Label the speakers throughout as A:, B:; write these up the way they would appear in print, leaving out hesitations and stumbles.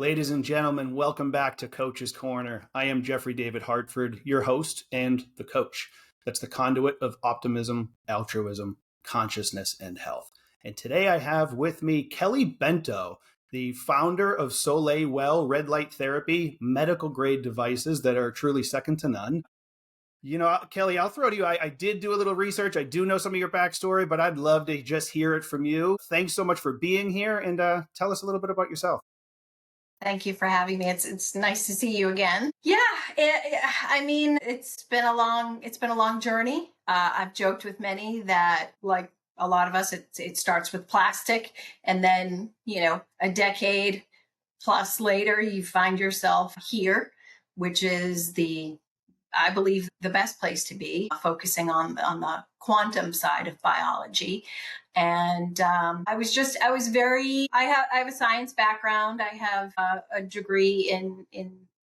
A: Ladies and gentlemen, welcome back to Coach's Corner. I am Jeffrey David Hartford, your host and the coach. That's the conduit of optimism, altruism, consciousness, and health. And today I have with me Kelly Bento, the founder of Soleil Well red light therapy, medical grade devices that are truly second to none. You know, Kelly, I'll throw to you. I did do a little research. I do know some of your backstory, but I'd love to just hear it from you. Thanks so much for being here, and tell us a little bit about yourself.
B: Thank you for having me. It's nice to see you again. Yeah, it's been a long journey. I've joked with many that, like a lot of us, it starts with plastic, and then a decade plus later, you find yourself here, which is I believe the best place to be, focusing on the quantum side of biology. And I have a science background. I have a degree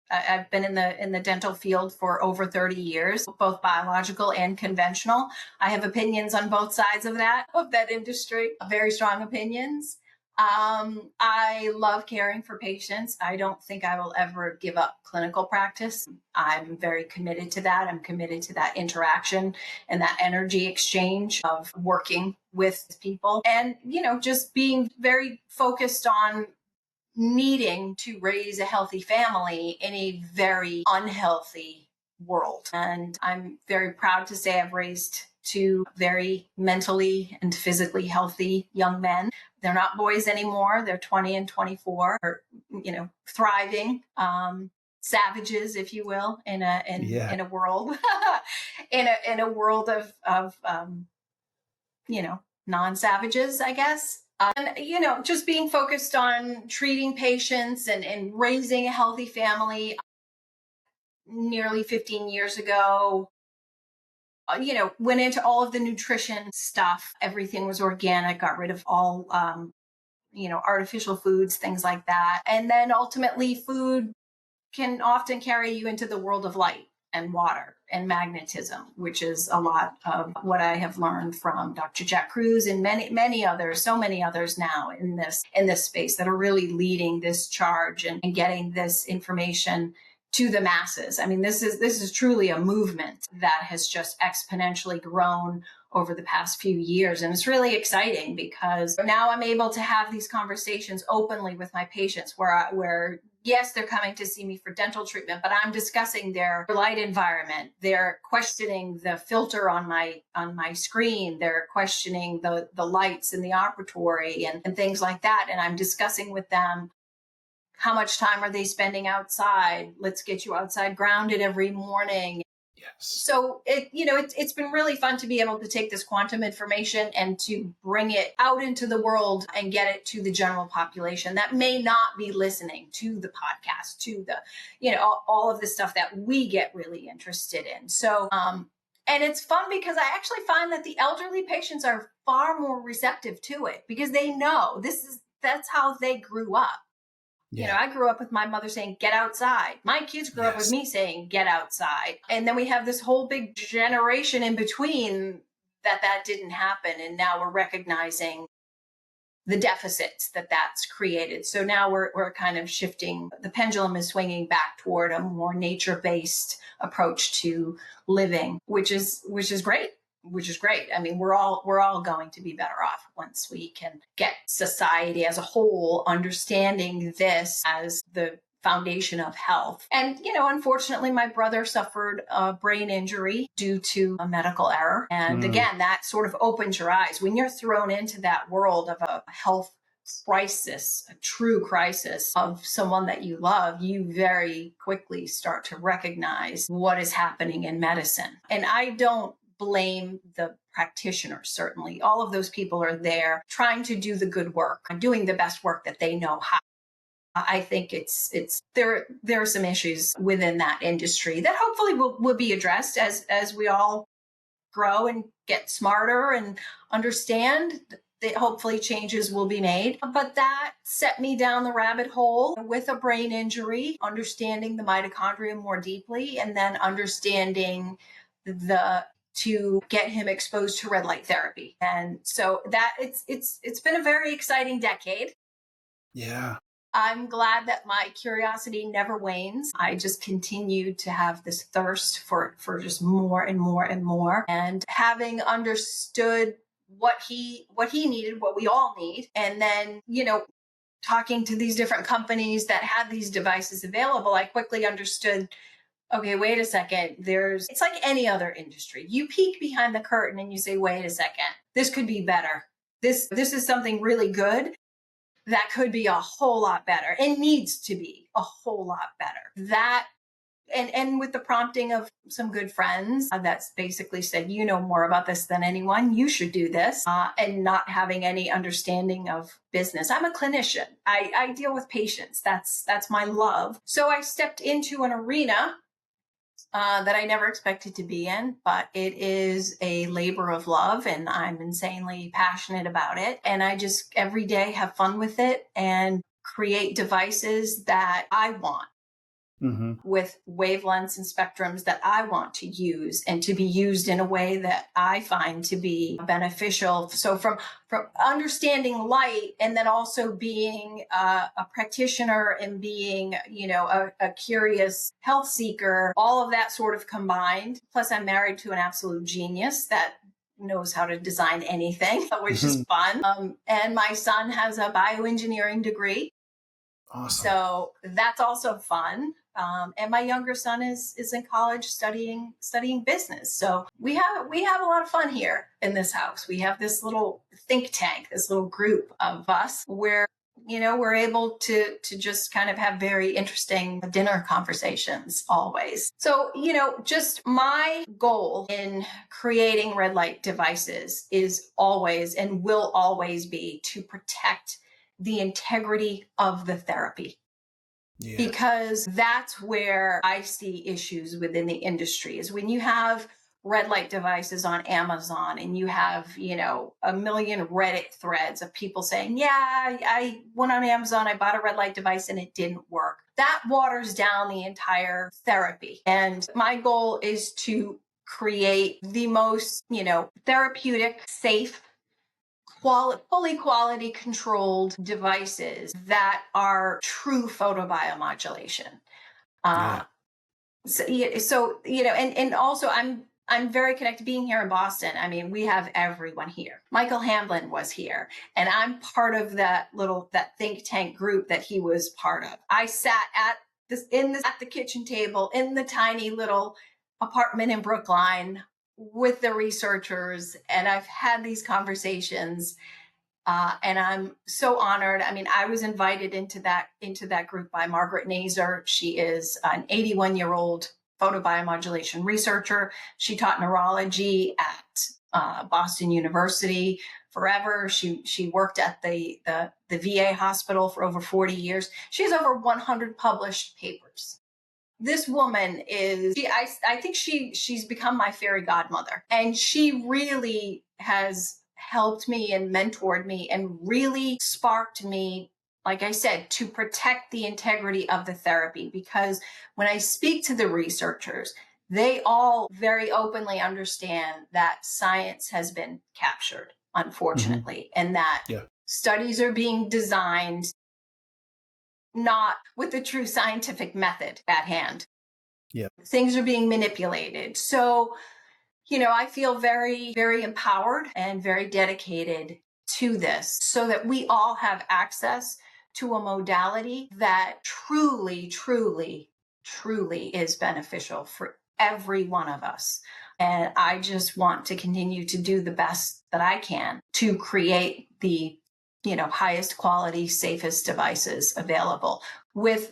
B: I've been in the dental field for over 30 years, both biological and conventional. I have opinions on both sides of that industry, very strong opinions. I love caring for patients. I don't think I will ever give up clinical practice. I'm very committed to that. I'm committed to that interaction and that energy exchange of working with people, and, just being very focused on needing to raise a healthy family in a very unhealthy world. And I'm very proud to say I've raised two very mentally and physically healthy young men. They're not boys anymore. They're 20 and 24, or, thriving, savages, if you will, in a world, in a world of non-savages, I guess. And, just being focused on treating patients and raising a healthy family. Nearly 15 years ago, went into all of the nutrition stuff. Everything was organic, got rid of all, artificial foods, things like that. And then ultimately, food can often carry you into the world of light and water and magnetism, which is a lot of what I have learned from Dr. Jack Cruz and many others, so many others now in this space that are really leading this charge and getting this information to the masses. I mean, this is truly a movement that has just exponentially grown over the past few years. And it's really exciting because now I'm able to have these conversations openly with my patients where yes, they're coming to see me for dental treatment, but I'm discussing their light environment. They're questioning the filter on my screen. They're questioning the lights in the operatory and things like that. And I'm discussing with them, how much time are they spending outside? Let's get you outside grounded every morning.
A: Yes.
B: So it's been really fun to be able to take this quantum information and to bring it out into the world and get it to the general population that may not be listening to the podcast, to the, all of the stuff that we get really interested in. So, and it's fun because I actually find that the elderly patients are far more receptive to it because they know that's how they grew up.
A: Yeah.
B: I grew up with my mother saying, get outside. My kids grew up with me saying, get outside. And then we have this whole big generation in between that didn't happen. And now we're recognizing the deficits that's created. So now we're kind of shifting. The pendulum is swinging back toward a more nature-based approach to living, which is great. I mean, we're all going to be better off once we can get society as a whole understanding this as the foundation of health. And, unfortunately, my brother suffered a brain injury due to a medical error. And again, that sort of opens your eyes when you're thrown into that world of a health crisis, a true crisis of someone that you love. You very quickly start to recognize what is happening in medicine. And I don't blame the practitioners. Certainly all of those people are there trying to do the good work, doing the best work that they know how. I think there are some issues within that industry that hopefully will be addressed as we all grow and get smarter and understand that hopefully changes will be made. But that set me down the rabbit hole with a brain injury, understanding the mitochondria more deeply, and then understanding to get him exposed to red light therapy. And so that it's been a very exciting decade.
A: Yeah.
B: I'm glad that my curiosity never wanes. I just continue to have this thirst for just more and more and more. And having understood what he needed, what we all need, and then, talking to these different companies that had these devices available, I quickly understood, okay, wait a second. It's like any other industry. You peek behind the curtain and you say, wait a second, this could be better. This is something really good that could be a whole lot better and needs to be a whole lot better. That and with the prompting of some good friends that's basically said, you know more about this than anyone, you should do this, and not having any understanding of business. I'm a clinician. I deal with patients. That's my love. So I stepped into an arena that I never expected to be in, but it is a labor of love and I'm insanely passionate about it. And I just every day have fun with it and create devices that I want, with wavelengths and spectrums that I want to use and to be used in a way that I find to be beneficial. So from understanding light and then also being a practitioner and being, a curious health seeker, all of that sort of combined. Plus I'm married to an absolute genius that knows how to design anything, which is fun. And my son has a bioengineering degree.
A: Awesome.
B: So that's also fun. And my younger son is in college studying business. So we have a lot of fun here in this house. We have this little think tank, this little group of us where, we're able to just kind of have very interesting dinner conversations always. So, just my goal in creating red light devices is always and will always be to protect the integrity of the therapy. Yeah. Because that's where I see issues within the industry is when you have red light devices on Amazon and you have, a million Reddit threads of people saying, yeah, I went on Amazon, I bought a red light device and it didn't work. That waters down the entire therapy. And my goal is to create the most, therapeutic, safe, fully quality controlled devices that are true photobiomodulation. And also I'm very connected being here in Boston. I mean, we have everyone here. Michael Hamblin was here and I'm part of that think tank group that he was part of. I sat at the kitchen table in the tiny little apartment in Brookline with the researchers, and I've had these conversations, and I'm so honored. I mean, I was invited into that group by Margaret Nazer. She is an 81-year-old photobiomodulation researcher. She taught neurology at Boston University forever. She worked at the VA hospital for over 40 years. She has over 100 published papers. This woman I think she's become my fairy godmother, and she really has helped me and mentored me and really sparked me, like I said, to protect the integrity of the therapy. Because when I speak to the researchers, they all very openly understand that science has been captured, unfortunately, and that studies are being designed not with the true scientific method at hand. Yeah. Things are being manipulated. So, I feel very, very empowered and very dedicated to this so that we all have access to a modality that truly, truly, truly is beneficial for every one of us. And I just want to continue to do the best that I can to create the highest quality, safest devices available with,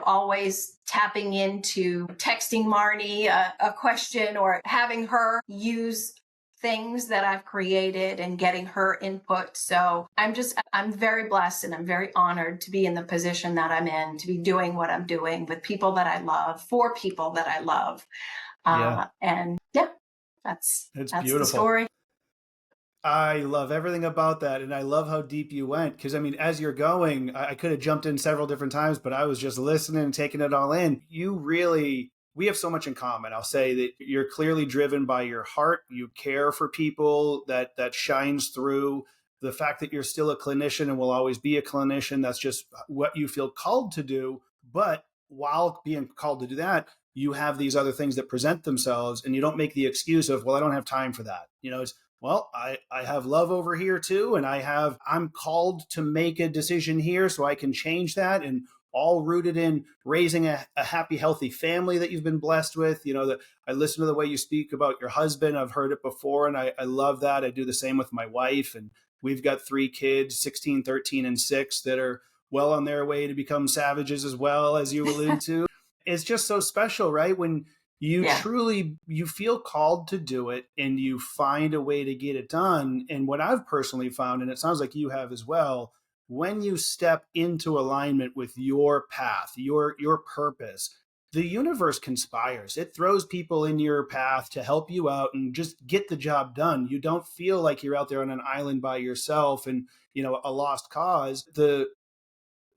B: always tapping into texting Marnie a question or having her use things that I've created and getting her input. So I'm very blessed and I'm very honored to be in the position that I'm in, to be doing what I'm doing with people that I love, for people that I love. And that's beautiful. The story.
A: I love everything about that. And I love how deep you went. Because, I mean, as you're going, I could have jumped in several different times, but I was just listening and taking it all in. We have so much in common. I'll say that you're clearly driven by your heart. You care for people. That shines through the fact that you're still a clinician and will always be a clinician, that's just what you feel called to do. But while being called to do that, you have these other things that present themselves, and you don't make the excuse of, well, I don't have time for that. It's, well, I have love over here too, and I'm called to make a decision here so I can change that, and all rooted in raising a happy, healthy family that you've been blessed with. That I listen to the way you speak about your husband. I've heard it before, and I love that. I do the same with my wife, and we've got 3 kids, 16, 13, and 6, that are well on their way to become savages as well, as you allude to. It's just so special, right? When you truly, you feel called to do it and you find a way to get it done. And what I've personally found, and it sounds like you have as well, when you step into alignment with your path, your purpose, the universe conspires. It throws people in your path to help you out and just get the job done. You don't feel like you're out there on an island by yourself and, a lost cause.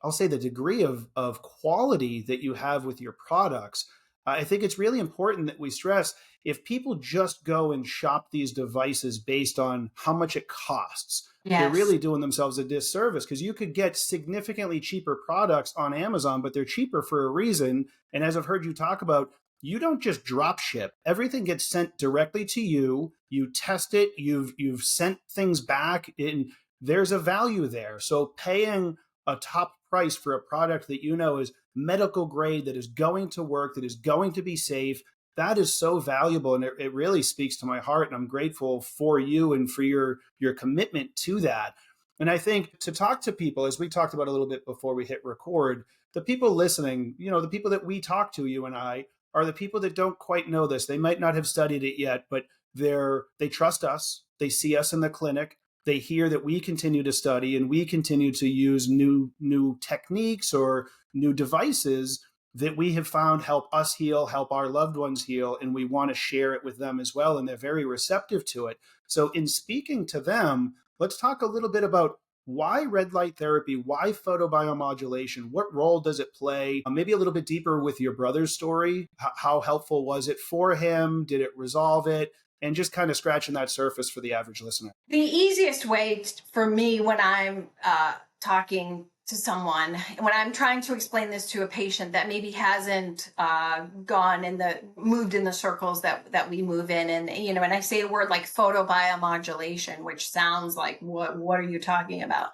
A: I'll say the degree of quality that you have with your products. I think it's really important that we stress, if people just go and shop these devices based on how much it costs, they're
B: Yes.
A: really doing themselves a disservice, because you could get significantly cheaper products on Amazon, but they're cheaper for a reason. And as I've heard you talk about, you don't just drop ship. Everything gets sent directly to you. You test it. You've sent things back, and there's a value there. So paying a top price for a product that is medical grade, that is going to work, that is going to be safe, that is so valuable. And it really speaks to my heart. And I'm grateful for you and for your commitment to that. And I think to talk to people, as we talked about a little bit before we hit record, the people listening, the people that we talk to, you and I, are the people that don't quite know this. They might not have studied it yet, but they trust us. They see us in the clinic. They hear that we continue to study and we continue to use new techniques or new devices that we have found help us heal, help our loved ones heal, and we want to share it with them as well. And they're very receptive to it. So in speaking to them, let's talk a little bit about why red light therapy, why photobiomodulation, what role does it play? Maybe a little bit deeper with your brother's story. How helpful was it for him? Did it resolve it? And just kind of scratching that surface for the average listener.
B: The easiest way for me when I'm talking to someone, when I'm trying to explain this to a patient that maybe hasn't moved in the circles that we move in, and and I say a word like photobiomodulation, which sounds like what are you talking about?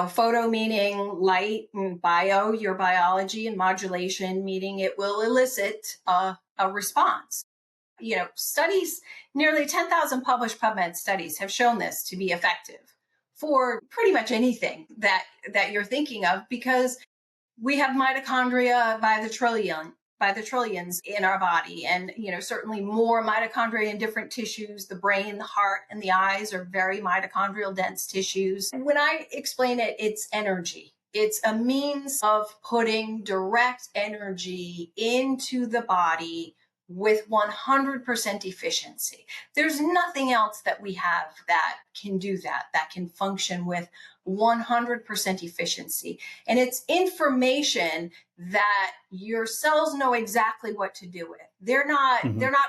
B: Photo meaning light, and bio, your biology, and modulation meaning it will elicit a response. Studies, nearly 10,000 published PubMed studies have shown this to be effective for pretty much anything that you're thinking of, because we have mitochondria by the trillions in our body, and certainly more mitochondria in different tissues. The brain, the heart, and the eyes are very mitochondrial dense tissues. And when I explain it, it's energy. It's a means of putting direct energy into the body with 100% efficiency. There's nothing else that we have that can do that can function with 100% efficiency. And it's information that your cells know exactly what to do with. They're not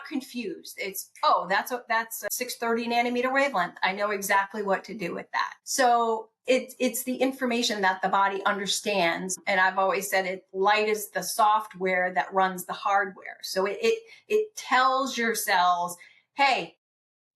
B: confused. It's, oh, that's a 630 nanometer wavelength. I know exactly what to do with that. So it's the information that the body understands. And I've always said light is the software that runs the hardware. So it tells your cells, hey,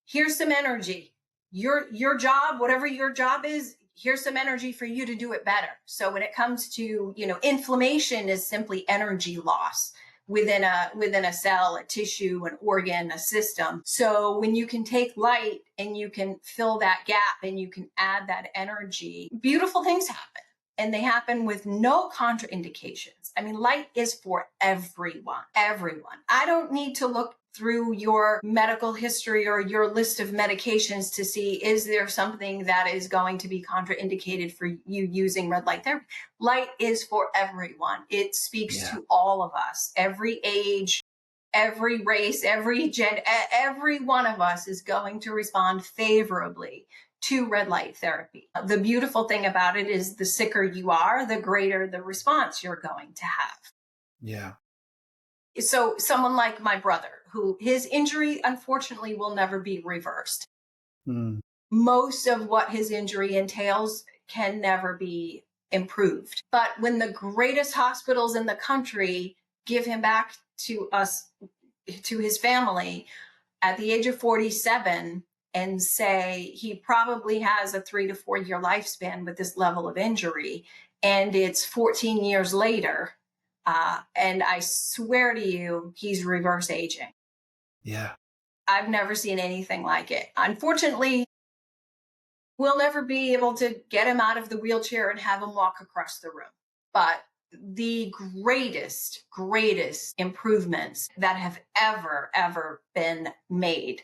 B: here's some energy. Your job, whatever your job is, here's some energy for you to do it better. So when it comes to, inflammation is simply energy loss within a cell, a tissue, an organ, a system. So when you can take light and you can fill that gap and you can add that energy, beautiful things happen. And they happen with no contraindications. I mean, light is for everyone. I don't need to look through your medical history or your list of medications to see, is there something that is going to be contraindicated for you using red light therapy? Light is for everyone. It speaks to all of us, every age, every race, every one of us is going to respond favorably to red light therapy. The beautiful thing about it is the sicker you are, the greater the response you're going to have.
A: Yeah.
B: So someone like my brother, who his injury, unfortunately, will never be reversed. most of what his injury entails can never be improved. But when the greatest hospitals in the country give him back to us, to his family at the age of 47, and say he probably has a 3 to 4 year lifespan with this level of injury, and it's 14 years later, and I swear to you, he's reverse aging.
A: Yeah.
B: I've never seen anything like it. Unfortunately, we'll never be able to get him out of the wheelchair and have him walk across the room. But the greatest improvements that have ever been made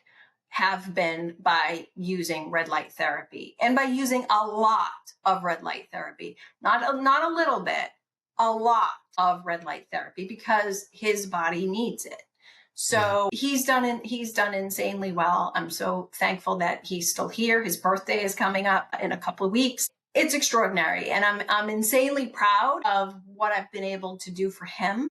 B: have been by using red light therapy, and by using a lot of red light therapy, not a little bit, a lot of red light therapy, because his body needs it. So he's done insanely well. I'm so thankful that he's still here. His birthday is coming up in a couple of weeks. It's extraordinary, and I'm insanely proud of what I've been able to do for him.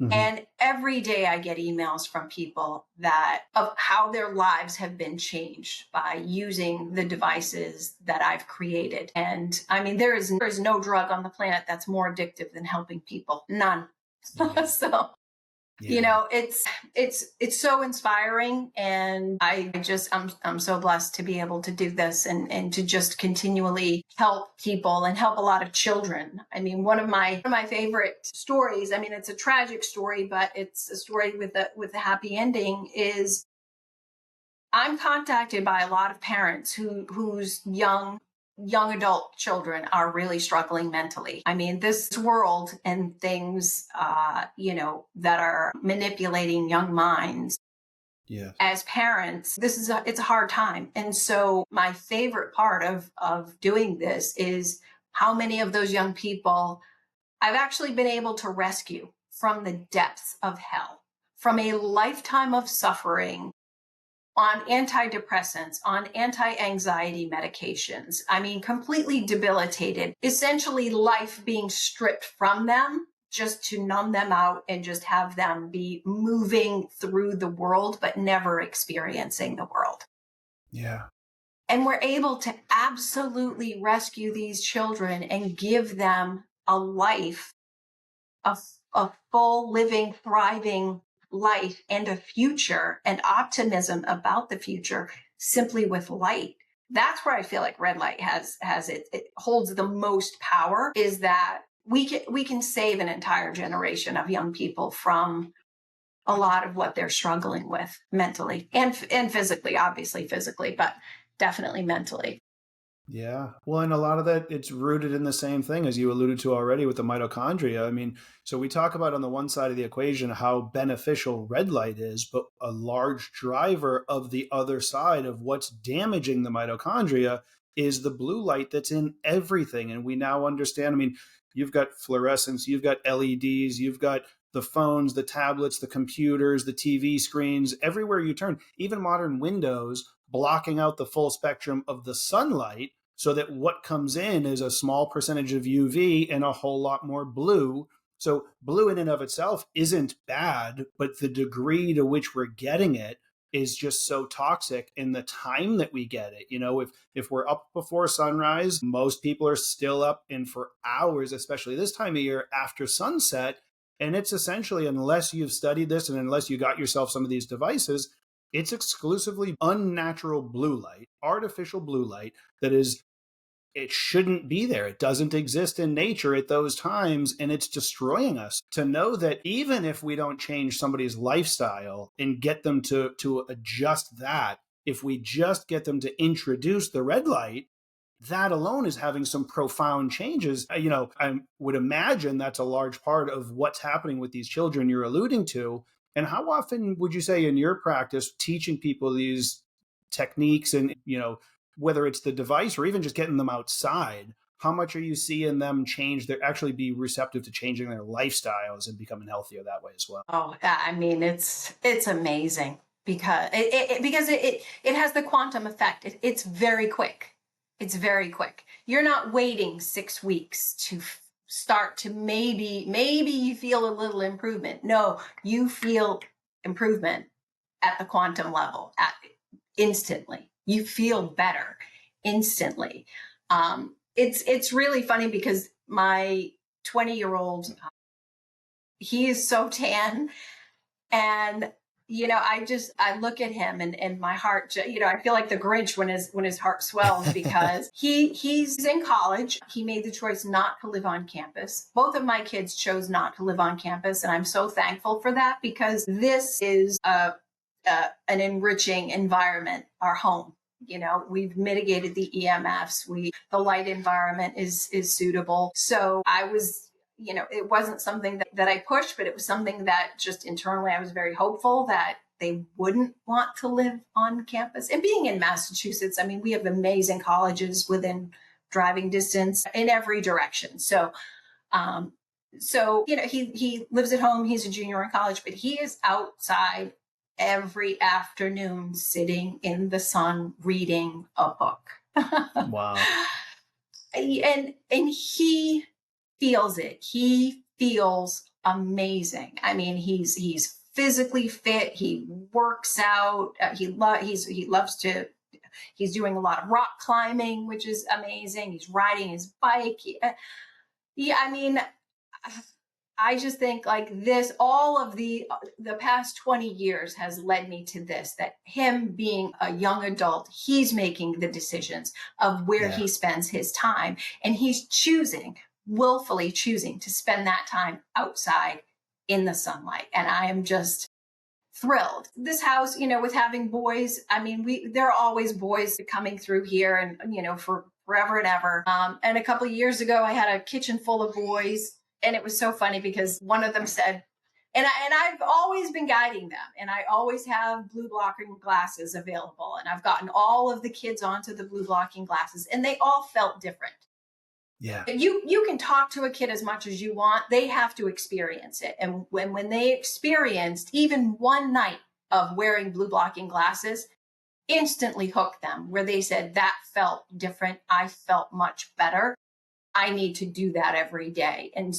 B: Mm-hmm. And every day I get emails from people of how their lives have been changed by using the devices that I've created. And I mean, there is no drug on the planet that's more addictive than helping people. None. Yeah. So, you know, it's so inspiring, and I'm so blessed to be able to do this, and to just continually help people and help a lot of children. I mean, one of my favorite stories, I mean, it's a tragic story, but it's a story with a happy ending, is I'm contacted by a lot of parents whose young adult children are really struggling mentally. I mean, this world and things, that are manipulating young minds. Yeah. As parents, it's a hard time. And so my favorite part of doing this is how many of those young people I've actually been able to rescue from the depths of hell, from a lifetime of suffering, on antidepressants, on anti-anxiety medications. I mean, completely debilitated, essentially life being stripped from them just to numb them out and just have them be moving through the world, but never experiencing the world. Yeah. And we're able to absolutely rescue these children and give them a life, a full, living, thriving life, and a future, and optimism about the future, simply with light. That's where I feel like red light has it holds the most power, is that we can save an entire generation of young people from a lot of what they're struggling with mentally and physically, obviously physically, but definitely mentally.
A: Yeah. Well, and a lot of that, it's rooted in the same thing as you alluded to already with the mitochondria. I mean, so we talk about on the one side of the equation how beneficial red light is, but a large driver of the other side of what's damaging the mitochondria is the blue light that's in everything. And we now understand, I mean, you've got fluorescence, you've got LEDs, you've got the phones, the tablets, the computers, the TV screens, everywhere you turn, even modern windows blocking out the full spectrum of the sunlight, so that what comes in is a small percentage of UV and a whole lot more blue. So blue in and of itself isn't bad, but the degree to which we're getting it is just so toxic in the time that we get it. You know, if we're up before sunrise, most people are still up and for hours, especially this time of year after sunset. And it's essentially, unless you've studied this and unless you got yourself some of these devices, it's exclusively unnatural blue light, artificial blue light it shouldn't be there. It doesn't exist in nature at those times, and it's destroying us. To know that even if we don't change somebody's lifestyle and get them to adjust that, if we just get them to introduce the red light, that alone is having some profound changes. You know, I would imagine that's a large part of what's happening with these children you're alluding to. And how often would you say in your practice teaching people these techniques, and, you know, whether it's the device or even just getting them outside, how much are you seeing them change? They actually be receptive to changing their lifestyles and becoming healthier that way as well?
B: Oh, I mean, it's amazing, because it has the quantum effect. It's very quick. It's very quick. You're not waiting 6 weeks to start to maybe you feel a little improvement. No, you feel improvement at the quantum level instantly. you feel better instantly. It's really funny because my 20-year-old, he is so tan, and I look at him and my heart, I feel like the Grinch when his heart swells because he's in college. He made the choice not to live on campus. Both of my kids chose not to live on campus, and I'm so thankful for that because this is an enriching environment, our home. We've mitigated the EMFs. The light environment is suitable. So I was, it wasn't something that I pushed, but it was something that just internally I was very hopeful that they wouldn't want to live on campus. And being in Massachusetts, I mean, we have amazing colleges within driving distance in every direction. He lives at home. He's a junior in college, but he is outside every afternoon sitting in the sun reading a book.
A: Wow.
B: And he feels it. He feels amazing. I mean, he's physically fit. He works out. He's doing a lot of rock climbing, which is amazing. He's riding his bike. I mean, I just think like this, all of the past 20 years has led me to this, that him being a young adult, he's making the decisions of where he spends his time. And he's willfully choosing to spend that time outside in the sunlight. And I am just thrilled. This house, with having boys, I mean, there are always boys coming through here and, for forever and ever. And a couple of years ago, I had a kitchen full of boys. And it was so funny because one of them said, and I've always been guiding them, and I always have blue blocking glasses available. And I've gotten all of the kids onto the blue blocking glasses, and they all felt different.
A: Yeah.
B: You can talk to a kid as much as you want. They have to experience it. And when they experienced even one night of wearing blue blocking glasses, instantly hooked them, where they said, that felt different. I felt much better. I need to do that every day. And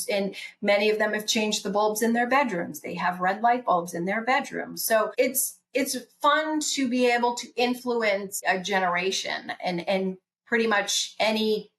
B: many of them have changed the bulbs in their bedrooms. They have red light bulbs in their bedrooms. So it's fun to be able to influence a generation, and pretty much any,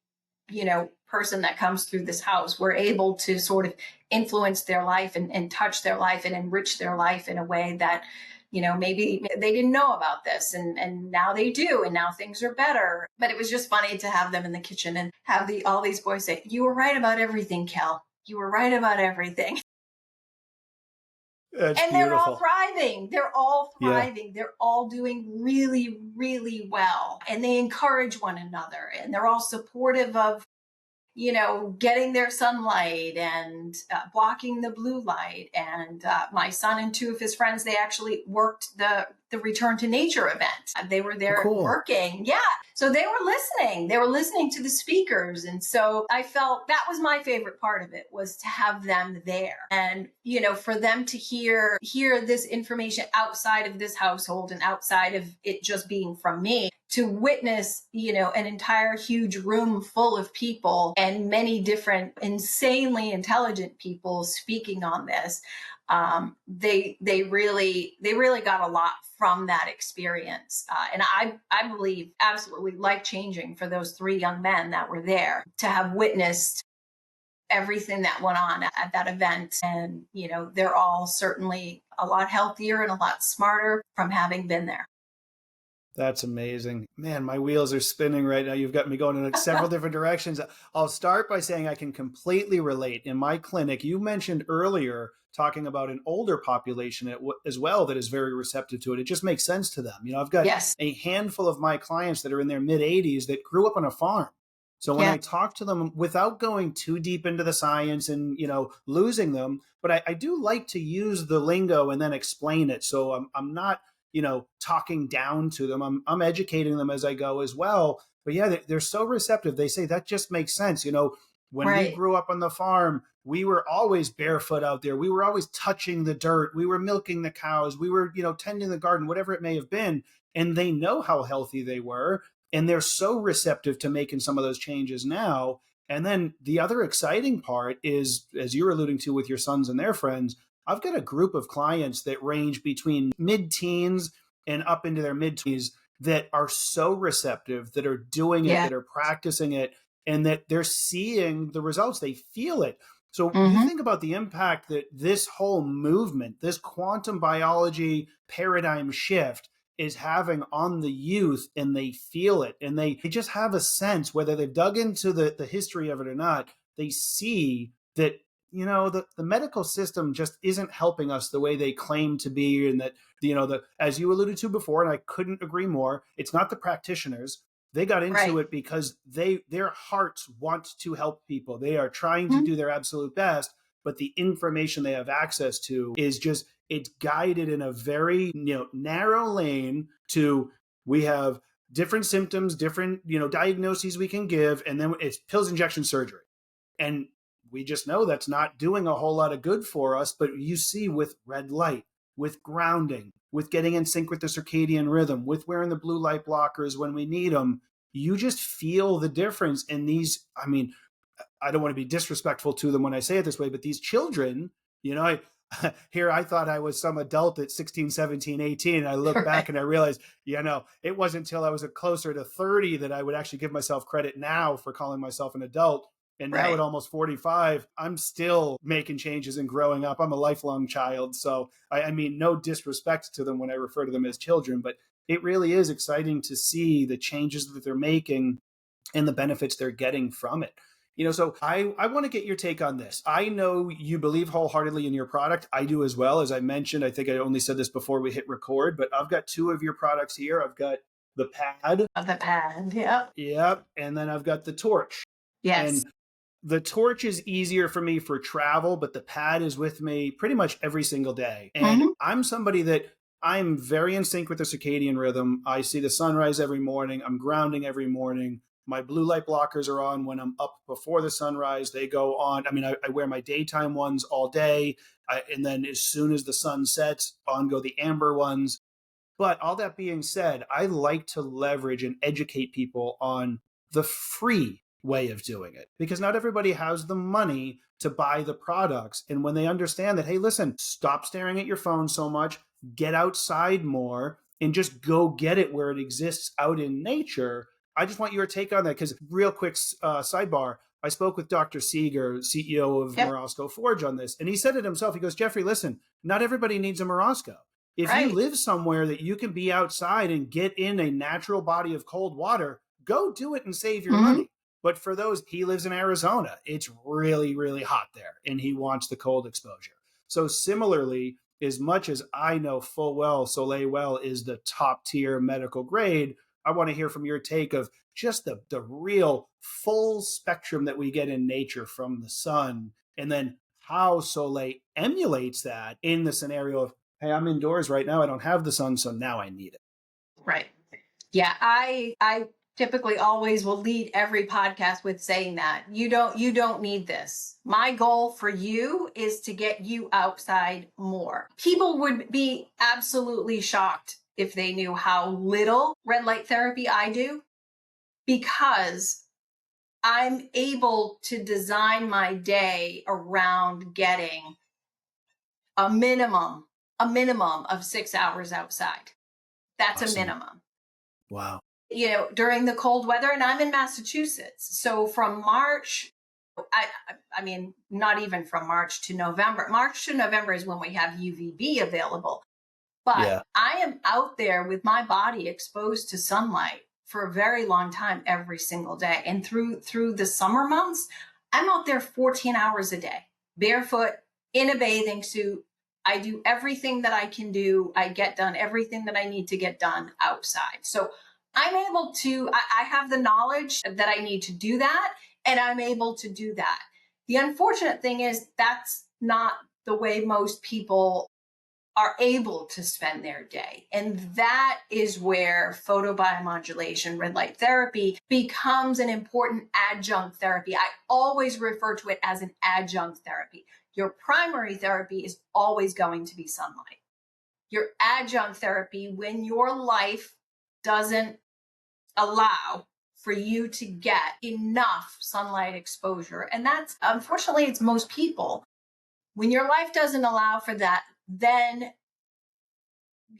B: person that comes through this house, we're able to sort of influence their life and touch their life and enrich their life in a way that, maybe they didn't know about this and now they do, and now things are better. But it was just funny to have them in the kitchen and have all these boys say, you were right about everything, Kel. You were right about everything.
A: That's
B: and
A: beautiful.
B: They're all thriving. They're all thriving. Yeah. They're all doing really, really well. And they encourage one another. And they're all supportive of, getting their sunlight and blocking the blue light. And my son and two of his friends, they actually worked the Return to Nature event. They were there working. Yeah. So they were listening. They were listening to the speakers. And so I felt that was my favorite part of it, was to have them there. And, for them to hear this information outside of this household and outside of it just being from me, to witness, an entire huge room full of people and many different insanely intelligent people speaking on this. They really got a lot from that experience. And I believe absolutely life-changing for those three young men that were there to have witnessed everything that went on at that event. And, they're all certainly a lot healthier and a lot smarter from having been there.
A: That's amazing. Man, my wheels are spinning right now. You've got me going in several different directions. I'll start by saying I can completely relate. In my clinic, you mentioned earlier talking about an older population as well that is very receptive to it. It just makes sense to them. I've got a handful of my clients that are in their mid-80s that grew up on a farm. So when I talk to them, without going too deep into the science and, losing them, but I do like to use the lingo and then explain it. So I'm not talking down to them. I'm educating them as I go as well. But yeah, they're so receptive. They say that just makes sense. When we grew up on the farm, we were always barefoot out there. We were always touching the dirt. We were milking the cows. We were, tending the garden, whatever it may have been. And they know how healthy they were. And they're so receptive to making some of those changes now. And then the other exciting part is, as you're alluding to with your sons and their friends, I've got a group of clients that range between mid-teens and up into their mid-20s. that are so receptive, that are doing it,
B: Yeah.
A: that are practicing it, and that they're seeing the results. They feel it. So you
B: Mm-hmm.
A: think about the impact that this whole movement, this quantum biology paradigm shift is having on the youth, and they feel it, and they just have a sense, whether they've dug into the history of it or not, they see that the medical system just isn't helping us the way they claim to be, and that as you alluded to before, and I couldn't agree more, it's not the practitioners. They got into
B: Right.
A: it because their hearts want to help people. They are trying to
B: Mm-hmm.
A: do their absolute best, but the information they have access to is just, it's guided in a very narrow lane to, we have different symptoms, different diagnoses we can give, and then it's pills, injection, surgery. And we just know that's not doing a whole lot of good for us. But you see, with red light, with grounding, with getting in sync with the circadian rhythm, with wearing the blue light blockers when we need them, you just feel the difference in these. I mean, I don't want to be disrespectful to them when I say it this way, but these children, here I thought I was some adult at 16, 17, 18. And I look back
B: Right.
A: and I realized, it wasn't until I was closer to 30 that I would actually give myself credit now for calling myself an adult. And now at
B: Right.
A: almost 45, I'm still making changes and growing up. I'm a lifelong child. So I mean, no disrespect to them when I refer to them as children, but it really is exciting to see the changes that they're making and the benefits they're getting from it. So I want to get your take on this. I know you believe wholeheartedly in your product. I do as well. As I mentioned, I think I only said this before we hit record, but I've got two of your products here. I've got the pad.
B: Of the pad. Yeah.
A: Yep. And then I've got the torch.
B: Yes.
A: And the torch is easier for me for travel, but the pad is with me pretty much every single day. And
B: Mm-hmm.
A: I'm somebody that I'm very in sync with the circadian rhythm. I see the sunrise every morning. I'm grounding every morning. My blue light blockers are on when I'm up before the sunrise. They go on. I mean, I wear my daytime ones all day. And then as soon as the sun sets, on go the amber ones. But all that being said, I like to leverage and educate people on the free way of doing it, because not everybody has the money to buy the products. And when they understand that, hey, listen, stop staring at your phone so much, get outside more, and just go get it where it exists out in nature. I just want your take on that, because real quick sidebar, I spoke with Dr. Seeger, CEO of
B: Yep.
A: Morosco Forge, on this, and he said it himself. He goes, Jeffrey, listen, not everybody needs a Morosco. If you
B: Right.
A: live somewhere that you can be outside and get in a natural body of cold water, go do it and save your
B: Mm-hmm.
A: money. But for those, he lives in Arizona. It's really, really hot there, and he wants the cold exposure. So similarly, as much as I know full well Soleil Well is the top tier medical grade, I want to hear from your take of just the real full spectrum that we get in nature from the sun, and then how Soleil emulates that in the scenario of, hey, I'm indoors right now. I don't have the sun, so now I need it.
B: Right. Yeah. I typically always will lead every podcast with saying that you don't need this. My goal for you is to get you outside more. People would be absolutely shocked if they knew how little red light therapy I do, because I'm able to design my day around getting a minimum a minimum of 6 hours outside. That's a
A: Awesome.
B: minimum.
A: Wow.
B: During the cold weather, and I'm in Massachusetts. So from March, I mean, not even from March to November. March to November is when we have UVB available. But
A: Yeah.
B: I am out there with my body exposed to sunlight for a very long time every single day. And through the summer months, I'm out there 14 hours a day, barefoot, in a bathing suit. I do everything that I can do. I get done everything that I need to get done outside. So I'm able to, I have the knowledge that I need to do that, and I'm able to do that. The unfortunate thing is that's not the way most people are able to spend their day. And that is where photobiomodulation, red light therapy, becomes an important adjunct therapy. I always refer to it as an adjunct therapy. Your primary therapy is always going to be sunlight. Your adjunct therapy, when your life doesn't allow for you to get enough sunlight exposure, and that's unfortunately, it's most people. When your life doesn't allow for that, then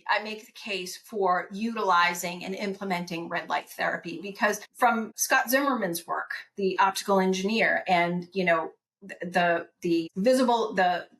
B: I make the case for utilizing and implementing red light therapy, because from Scott Zimmerman's work, the optical engineer, and the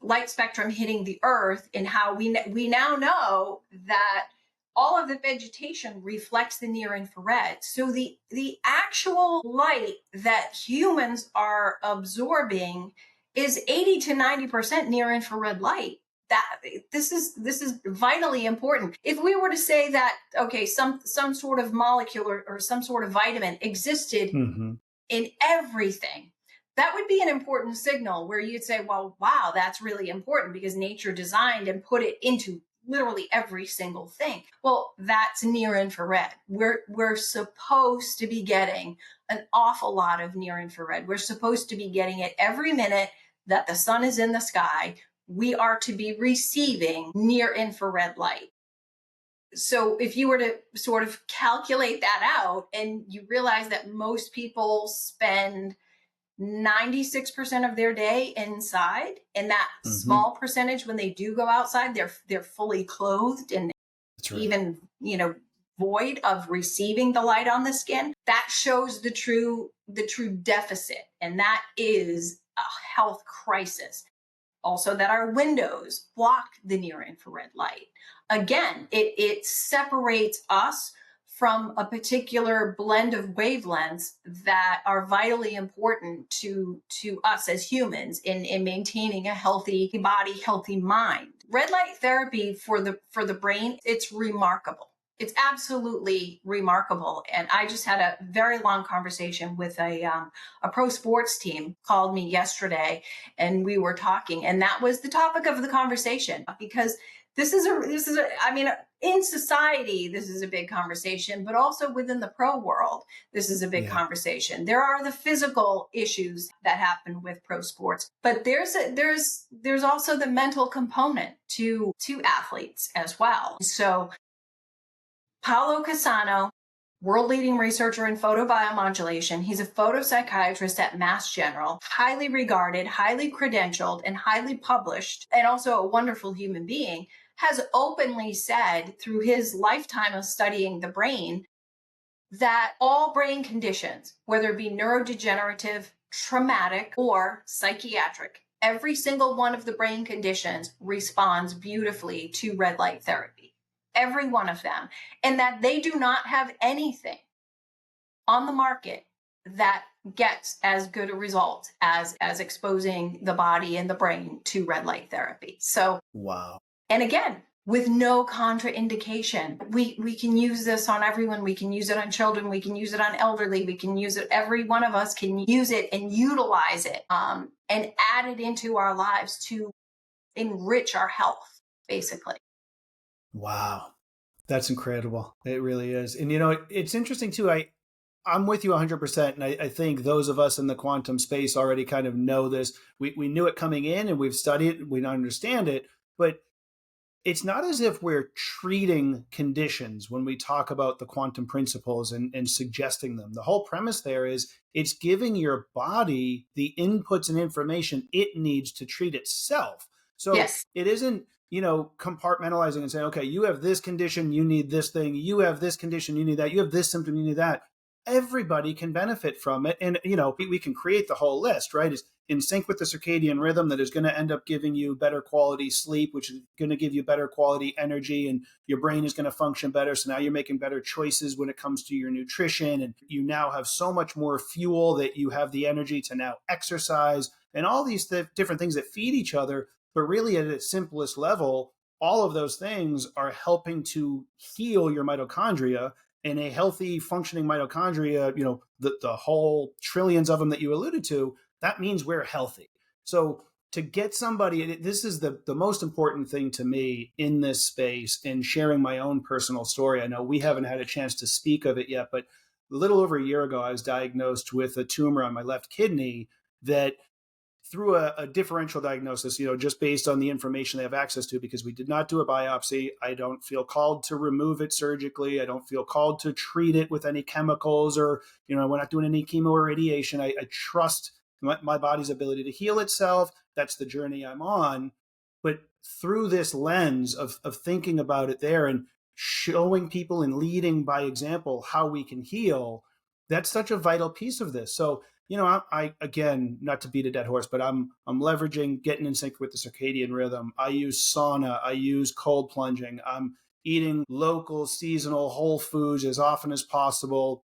B: light spectrum hitting the earth, and how we now know that all of the vegetation reflects the near infrared. So the actual light that humans are absorbing is 80 to 90% near infrared light. That this is vitally important. If we were to say that, okay, some sort of molecule or some sort of vitamin existed in everything, that would be an important signal where you'd say, well, wow, that's really important because nature designed and put it into literally every single thing. Well, that's near infrared. We're supposed to be getting an awful lot of near infrared. We're supposed to be getting it every minute that the sun is in the sky. We are to be receiving near infrared light. So if you were to sort of calculate that out, and you realize that most people spend 96% of their day inside, and that small percentage, when they do go outside, they're fully clothed and even, void of receiving the light on the skin, that shows the true deficit. And that is a health crisis. Also, that our windows block the near infrared light. Again, it separates us from a particular blend of wavelengths that are vitally important to us as humans in maintaining a healthy body, healthy mind. Red light therapy for the brain, it's remarkable. It's absolutely remarkable. And I just had a very long conversation with a pro sports team, called me yesterday, and we were talking, and that was the topic of the conversation, because this is I mean, in society, this is a big conversation, but also within the pro world, this is a big conversation. There are the physical issues that happen with pro sports, but there's also the mental component to athletes as well. So Paulo Cassano, world-leading researcher in photobiomodulation. He's a photopsychiatrist at Mass General, highly regarded, highly credentialed, and highly published, and also a wonderful human being, has openly said through his lifetime of studying the brain that all brain conditions, whether it be neurodegenerative, traumatic, or psychiatric, every single one of the brain conditions responds beautifully to red light therapy. Every one of them. And that they do not have anything on the market that gets as good a result as exposing the body and the brain to red light therapy. So,
A: wow.
B: And again, with no contraindication. We can use this on everyone. We can use it on children. We can use it on elderly. We can use it. Every one of us can use it and utilize it and add it into our lives to enrich our health, basically.
A: Wow. That's incredible. It really is. And, it's interesting too. I'm with you 100%. And I think those of us in the quantum space already kind of know this. We knew it coming in, and we've studied it. We understand it. But it's not as if we're treating conditions when we talk about the quantum principles and suggesting them. The whole premise there is it's giving your body the inputs and information it needs to treat itself. So It isn't, compartmentalizing and saying, okay, you have this condition, you need this thing. You have this condition, you need that. You have this symptom, you need that. Everybody can benefit from it. And, we can create the whole list, right? It's in sync with the circadian rhythm that is going to end up giving you better quality sleep, which is going to give you better quality energy, and your brain is going to function better. So now you're making better choices when it comes to your nutrition, and you now have so much more fuel that you have the energy to now exercise, and all these different things that feed each other. But really, at its simplest level, all of those things are helping to heal your mitochondria. And a healthy functioning mitochondria, the whole trillions of them that you alluded to, that means we're healthy. So to get somebody, this is the most important thing to me in this space, in sharing my own personal story. I know we haven't had a chance to speak of it yet, but a little over a year ago, I was diagnosed with a tumor on my left kidney that, through a differential diagnosis, just based on the information they have access to, because we did not do a biopsy. I don't feel called to remove it surgically. I don't feel called to treat it with any chemicals, or, we're not doing any chemo or radiation. I trust my body's ability to heal itself. That's the journey I'm on. But through this lens of thinking about it there and showing people and leading by example how we can heal, that's such a vital piece of this. So, I again, not to beat a dead horse, but I'm leveraging getting in sync with the circadian rhythm. I use sauna, I use cold plunging. I'm eating local, seasonal, whole foods as often as possible.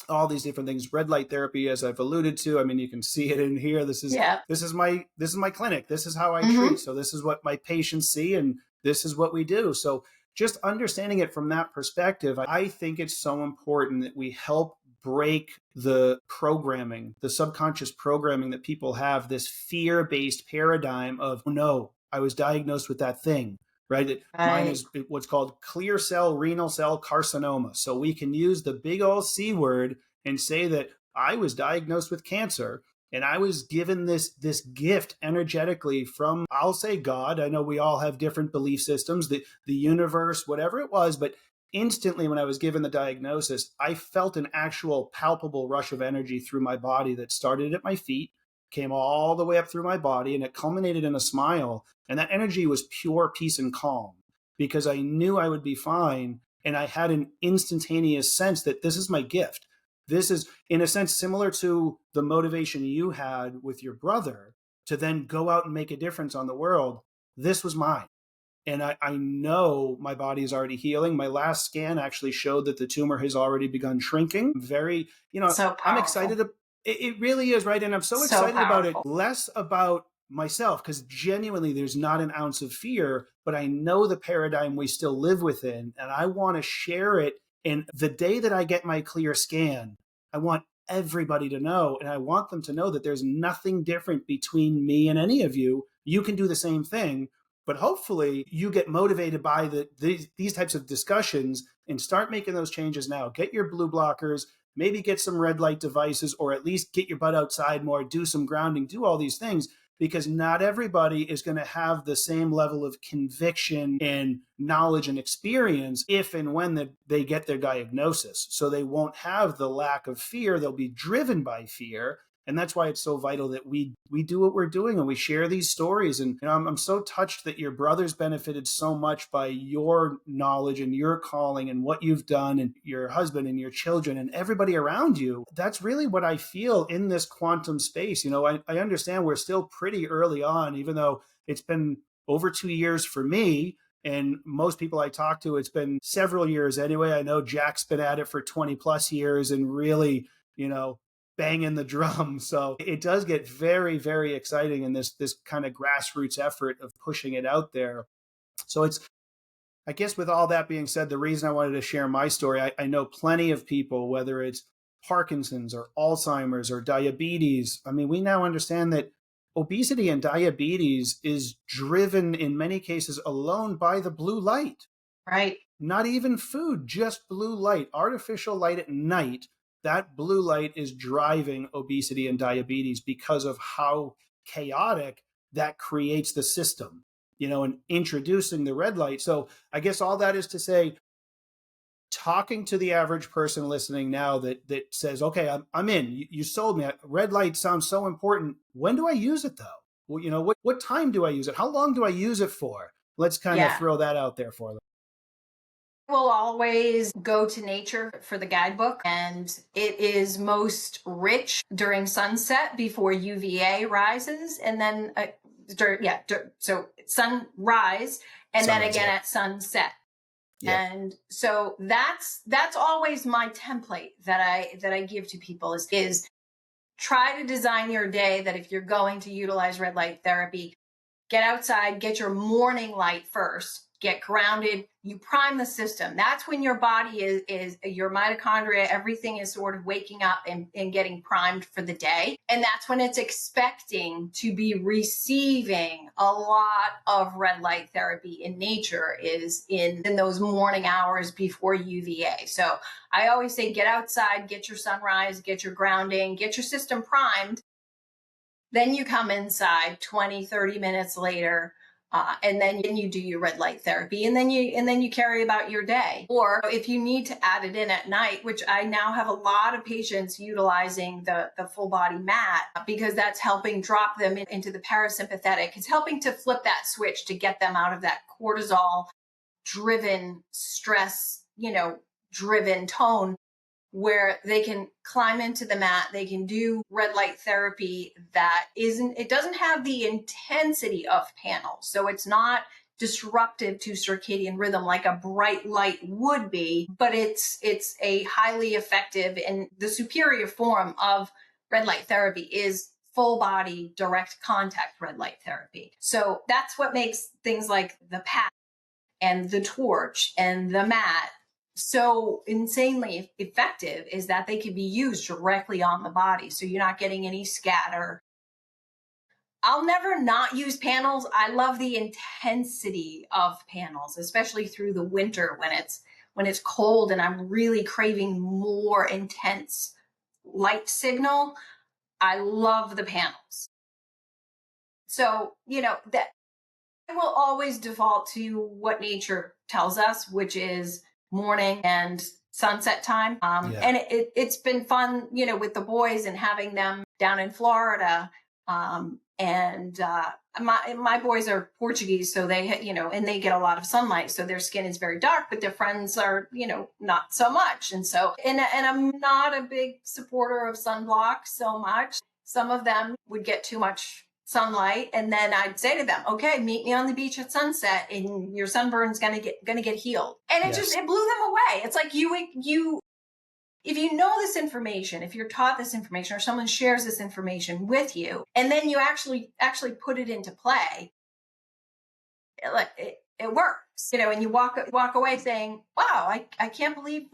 A: All these different things. Red light therapy, as I've alluded to. I mean, you can see it in here.
B: Yeah.
A: This is my clinic. This is how I
B: Mm-hmm.
A: treat. So this is what my patients see, and this is what we do. So just understanding it from that perspective, I think it's so important that we help break the programming, the subconscious programming that people have, this fear-based paradigm of, oh, no, I was diagnosed with that thing, right? Mine
B: Right.
A: is what's called clear cell renal cell carcinoma. So we can use the big old C word and say that I was diagnosed with cancer, and I was given this gift energetically from, I'll say, God. I know we all have different belief systems, the universe, whatever it was, but instantly when I was given the diagnosis, I felt an actual palpable rush of energy through my body that started at my feet, came all the way up through my body, and it culminated in a smile. And that energy was pure peace and calm because I knew I would be fine. And I had an instantaneous sense that this is my gift. This is, in a sense, similar to the motivation you had with your brother to then go out and make a difference on the world. This was mine. And I know my body is already healing. My last scan actually showed that the tumor has already begun shrinking. Very,
B: So
A: I'm
B: powerful.
A: excited. It really is, right? And I'm so
B: So
A: excited about it,
B: powerful.
A: less about myself, because genuinely there's not an ounce of fear, but I know the paradigm we still live within, and I want to share it. And the day that I get my clear scan, I want everybody to know, and I want them to know that there's nothing different between me and any of you. You can do the same thing, but hopefully you get motivated by these types of discussions and start making those changes now. Get your blue blockers, maybe get some red light devices, or at least get your butt outside more, do some grounding, do all these things, because not everybody is going to have the same level of conviction and knowledge and experience if and when they get their diagnosis. So they won't have the lack of fear. They'll be driven by fear. And that's why it's so vital that we do what we're doing and we share these stories. And I'm so touched that your brother's benefited so much by your knowledge and your calling and what you've done, and your husband and your children and everybody around you. That's really what I feel in this quantum space. I understand we're still pretty early on, even though it's been over 2 years for me. And most people I talk to, it's been several years anyway. I know Jack's been at it for 20 plus years and really, banging the drum. So it does get very, very exciting in this kind of grassroots effort of pushing it out there. So I guess with all that being said, the reason I wanted to share my story, I know plenty of people, whether it's Parkinson's or Alzheimer's or diabetes. I mean, we now understand that obesity and diabetes is driven in many cases alone by the blue light.
B: Right.
A: Not even food, just blue light, artificial light at night. That blue light is driving obesity and diabetes because of how chaotic that creates the system, and introducing the red light. So I guess all that is to say, talking to the average person listening now that says, okay, I'm in, you sold me. Red light sounds so important. When do I use it though? Well, what time do I use it? How long do I use it for? Let's kind of
B: Yeah.
A: throw that out there for them.
B: We'll always go to nature for the guidebook, and it is most rich during sunset before UVA rises, and then so sunrise, and then
A: Sunrise,
B: again
A: yeah.
B: at sunset.
A: Yeah.
B: And so that's always my template that I give to people is try to design your day that if you're going to utilize red light therapy, get outside, get your morning light first, get grounded, you prime the system. That's when your body is your mitochondria, everything is sort of waking up and getting primed for the day. And that's when it's expecting to be receiving a lot of red light therapy in nature is in those morning hours before UVA. So I always say get outside, get your sunrise, get your grounding, get your system primed. Then you come inside 20, 30 minutes later, And then you do your red light therapy, and then you carry about your day. Or if you need to add it in at night, which I now have a lot of patients utilizing the full body mat, because that's helping drop them into the parasympathetic. It's helping to flip that switch to get them out of that cortisol driven stress, driven tone, where they can climb into the mat, they can do red light therapy it doesn't have the intensity of panels. So it's not disruptive to circadian rhythm like a bright light would be, but it's a highly effective, and the superior form of red light therapy is full body direct contact red light therapy. So that's what makes things like the pad and the torch and the mat so insanely effective, is that they can be used directly on the body. So you're not getting any scatter. I'll never not use panels. I love the intensity of panels, especially through the winter when it's cold and I'm really craving more intense light signal. I love the panels. So, that I will always default to what nature tells us, which is morning and sunset time. And it's been fun, with the boys and having them down in Florida. And my boys are Portuguese, so they, and they get a lot of sunlight. So their skin is very dark, but their friends are, not so much. And so, and I'm not a big supporter of sunblock so much. Some of them would get too much sunlight, and then I'd say to them, okay, meet me on the beach at sunset and your sunburn's gonna get healed. And it blew them away. It's like you if you know this information, if you're taught this information, or someone shares this information with you, and then you actually put it into play, it works, and you walk away saying, wow, I can't believe,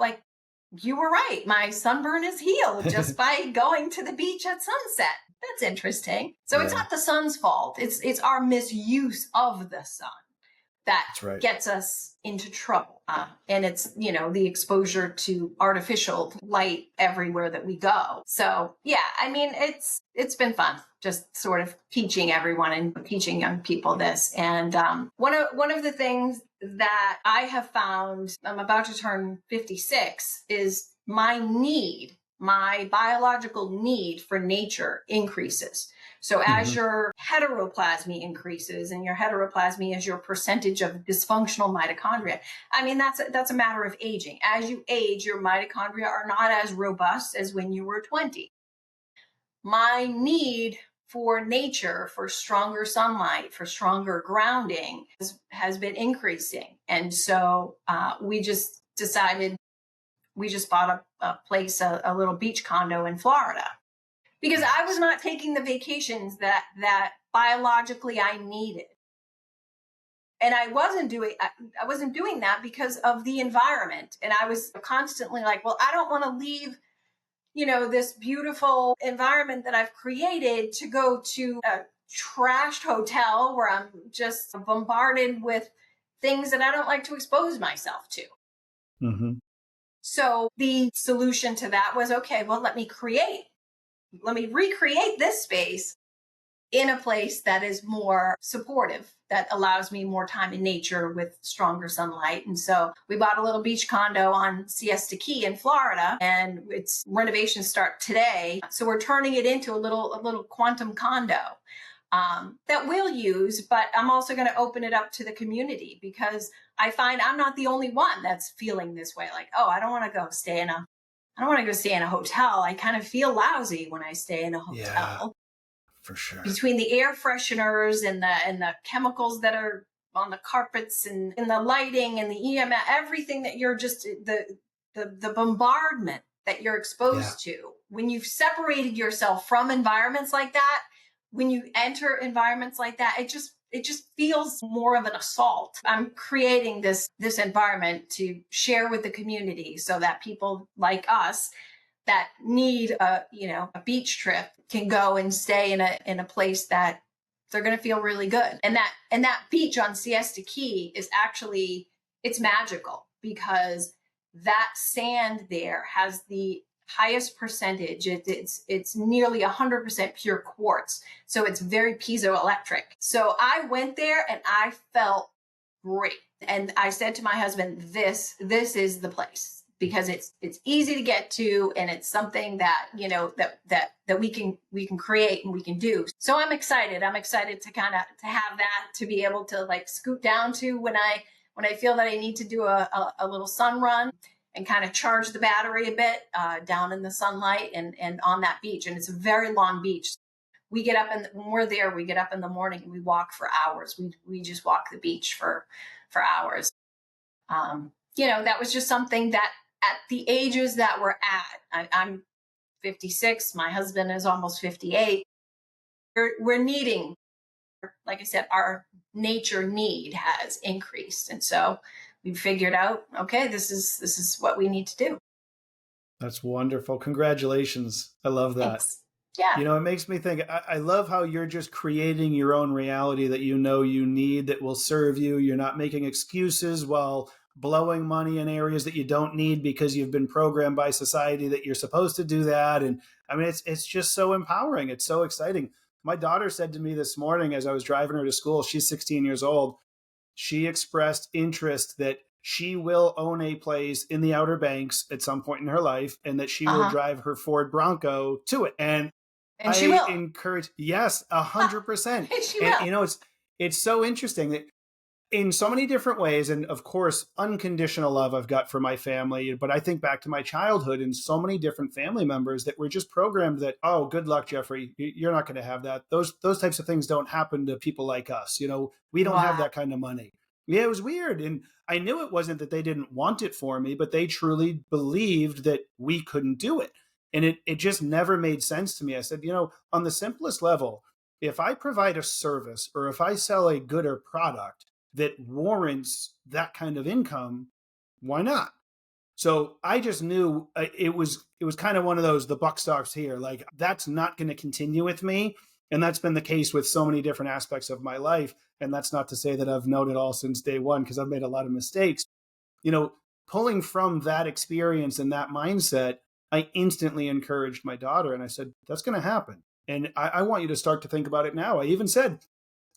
B: you were right. My sunburn is healed just by going to the beach at sunset. That's interesting. So It's not the sun's fault. It's our misuse of the sun that gets us into trouble. And it's, the exposure to artificial light everywhere that we go. So yeah, it's been fun just sort of teaching everyone and teaching young people this. And one of the things that I have found, I'm about to turn 56, is my biological need for nature increases. So as your heteroplasmy increases, and your heteroplasmy is your percentage of dysfunctional mitochondria, that's a matter of aging. As you age, your mitochondria are not as robust as when you were 20. My need for nature, for stronger sunlight, for stronger grounding has been increasing. And so we just bought a place, a little beach condo in Florida, because I was not taking the vacations that biologically I needed. And I wasn't doing that because of the environment. And I was constantly like, well, I don't want to leave, this beautiful environment that I've created to go to a trashed hotel where I'm just bombarded with things that I don't like to expose myself to. Mm-hmm. So the solution to that was, okay, well, let me recreate this space in a place that is more supportive, that allows me more time in nature with stronger sunlight. And so we bought a little beach condo on C.O.A.C.H in Florida, and its renovations start today. So we're turning it into a little quantum condo that we'll use, but I'm also going to open it up to the community, because I find I'm not the only one that's feeling this way. Like, oh, I don't want to go stay in a hotel. I kind of feel lousy when I stay in a hotel.
A: Yeah, for sure.
B: Between the air fresheners and the chemicals that are on the carpets and the lighting and the EMF, everything that you're just the bombardment that you're exposed to when you've separated yourself from environments like that. When you enter environments like that, it just feels more of an assault. I'm creating this environment to share with the community, so that people like us that need a beach trip can go and stay in a place that they're going to feel really good. And that beach on C.O.A.C.H is actually, it's magical, because that sand there has the highest percentage. It's nearly 100% pure quartz. So it's very piezoelectric. So I went there and I felt great. And I said to my husband, this is the place, because it's easy to get to, and it's something that, that we can create and we can do. So I'm excited. I'm excited to to have that, to be able to like scoot down to when I feel that I need to do a little sun run and kind of charge the battery a bit down in the sunlight and on that beach. And it's a very long beach. We get up, and when we're there, we get up in the morning and we walk for hours. We just walk the beach for hours. That was just something that at the ages that we're at, I'm 56, my husband is almost 58. We're needing, like I said, our nature need has increased. And so we figured out, okay, this is what we need to do.
A: That's wonderful. Congratulations. I love that.
B: Thanks. Yeah.
A: It makes me think, I love how you're just creating your own reality that you need, that will serve you. You're not making excuses while blowing money in areas that you don't need because you've been programmed by society that you're supposed to do that. And I mean, it's just so empowering. It's so exciting. My daughter said to me this morning as I was driving her to school, she's 16 years old, she expressed interest that she will own a place in the Outer Banks at some point in her life, and that she will drive her Ford Bronco to it. And
B: she will
A: encourage, yes, 100%.
B: She will.
A: It's so interesting that in so many different ways, and of course, unconditional love I've got for my family, but I think back to my childhood and so many different family members that were just programmed that, oh, good luck, Jeffrey, you're not going to have that. Those types of things don't happen to people like us. We don't have that kind of money. Yeah, it was weird. And I knew it wasn't that they didn't want it for me, but they truly believed that we couldn't do it. And it just never made sense to me. I said, on the simplest level, if I provide a service or if I sell a good or product that warrants that kind of income, why not? So I just knew it was kind of one of those, the buck stops here. Like, that's not going to continue with me. And that's been the case with so many different aspects of my life. And that's not to say that I've known it all since day one, because I've made a lot of mistakes. Pulling from that experience and that mindset, I instantly encouraged my daughter and I said, that's going to happen. And I want you to start to think about it now. I even said,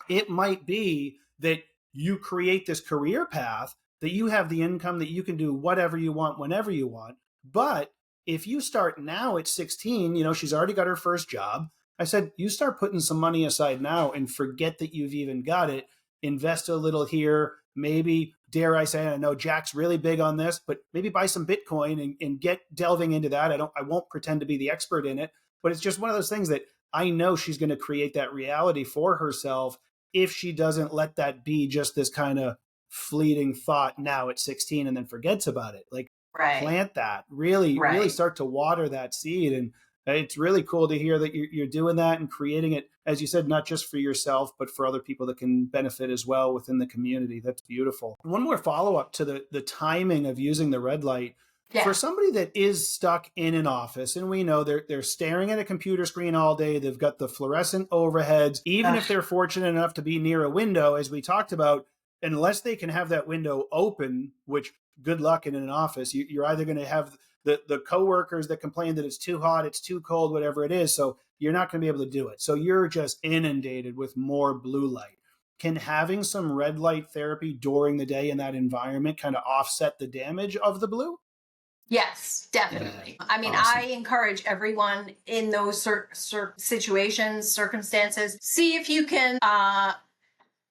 A: it might be that you create this career path, that you have the income that you can do whatever you want, whenever you want. But if you start now at 16, she's already got her first job. I said, you start putting some money aside now and forget that you've even got it. Invest a little here. Maybe, dare I say, I know Jack's really big on this, but maybe buy some Bitcoin and get delving into that. I won't pretend to be the expert in it, but it's just one of those things that I know she's going to create that reality for herself if she doesn't let that be just this kind of fleeting thought now at 16 and then forgets about it. Like, plant that, really start to water that seed. And it's really cool to hear that you're doing that and creating it, as you said, not just for yourself, but for other people that can benefit as well within the community. That's beautiful. One more follow-up to the timing of using the red light. Yeah. For somebody that is stuck in an office, and we know they're staring at a computer screen all day, they've got the fluorescent overheads, even if they're fortunate enough to be near a window, as we talked about, unless they can have that window open, which good luck in an office, you're either going to have the coworkers that complain that it's too hot, it's too cold, whatever it is. So you're not going to be able to do it. So you're just inundated with more blue light. Can having some red light therapy during the day in that environment kind of offset the damage of the blue?
B: Yes, definitely. Yeah. I mean, awesome. I encourage everyone in those situations, circumstances, see if you can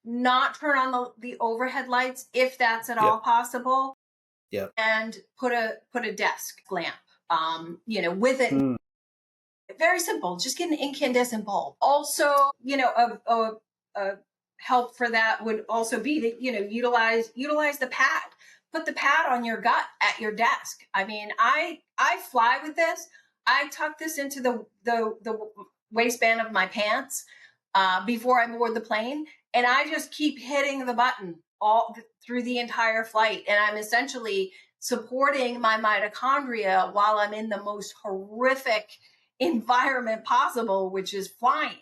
B: not turn on the overhead lights, if that's at all possible.
A: Yeah.
B: And put a desk lamp, with it. Very simple. Just get an incandescent bulb. Also, a help for that would also be to, utilize the pad. Put the pad on your gut at your desk. I mean, I fly with this. I tuck this into the waistband of my pants before I board the plane, and I just keep hitting the button all through the entire flight. And I'm essentially supporting my mitochondria while I'm in the most horrific environment possible, which is flying.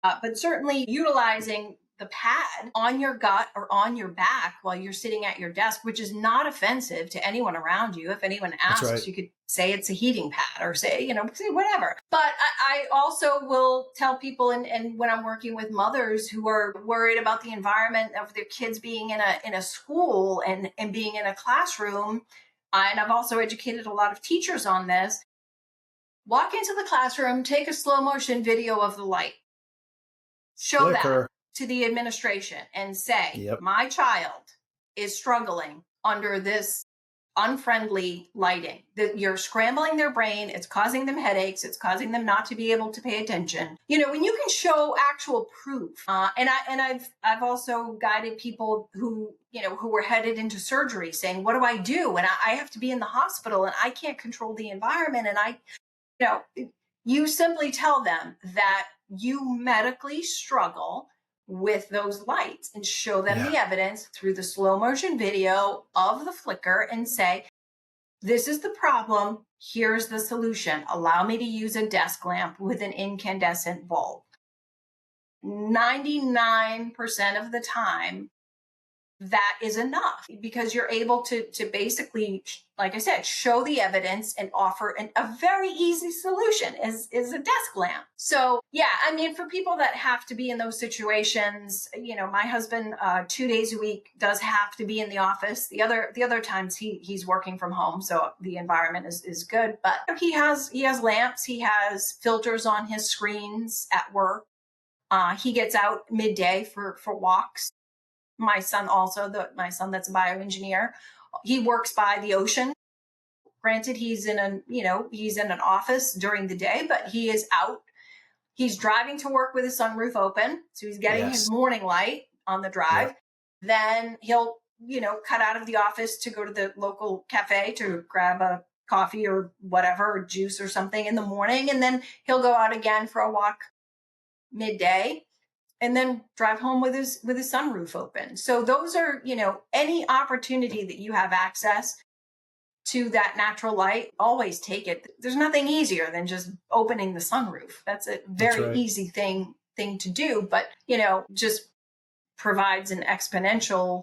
B: But certainly utilizing the pad on your gut or on your back while you're sitting at your desk, which is not offensive to anyone around you. If anyone
A: That's
B: asks,
A: right.
B: you could say it's a heating pad or say, say whatever. But I also will tell people, and when I'm working with mothers who are worried about the environment of their kids being in a school and being in a classroom, and I've also educated a lot of teachers on this, walk into the classroom, take a slow motion video of the light. Show that
A: Flicker.
B: to the administration and say,
A: Yep.
B: my child is struggling under this unfriendly lighting. That you're scrambling their brain, it's causing them headaches, it's causing them not to be able to pay attention. When you can show actual proof, and I've also guided people who were headed into surgery, saying, what do I do? And I have to be in the hospital, and I can't control the environment, and you simply tell them that you medically struggle with those lights and show them the evidence through the slow motion video of the flicker and say, this is the problem. Here's the solution. Allow me to use a desk lamp with an incandescent bulb. 99% of the time, that is enough, because you're able to basically, like I said, show the evidence and offer a very easy solution is a desk lamp. So yeah, I mean, for people that have to be in those situations, my husband 2 days a week does have to be in the office. The other times he's working from home, so the environment is good. But he has lamps, he has filters on his screens at work. He gets out midday for walks. My son my son that's a bioengineer, he works by the ocean. Granted, he's in an office during the day, but he is out. He's driving to work with his sunroof open, so he's getting his morning light on the drive. Yep. Then he'll, cut out of the office to go to the local cafe to grab a coffee or whatever, or juice or something in the morning. And then he'll go out again for a walk midday, and then drive home with his sunroof open. So those are, any opportunity that you have access to that natural light, always take it. There's nothing easier than just opening the sunroof. That's a very easy thing to do, but, just provides an exponential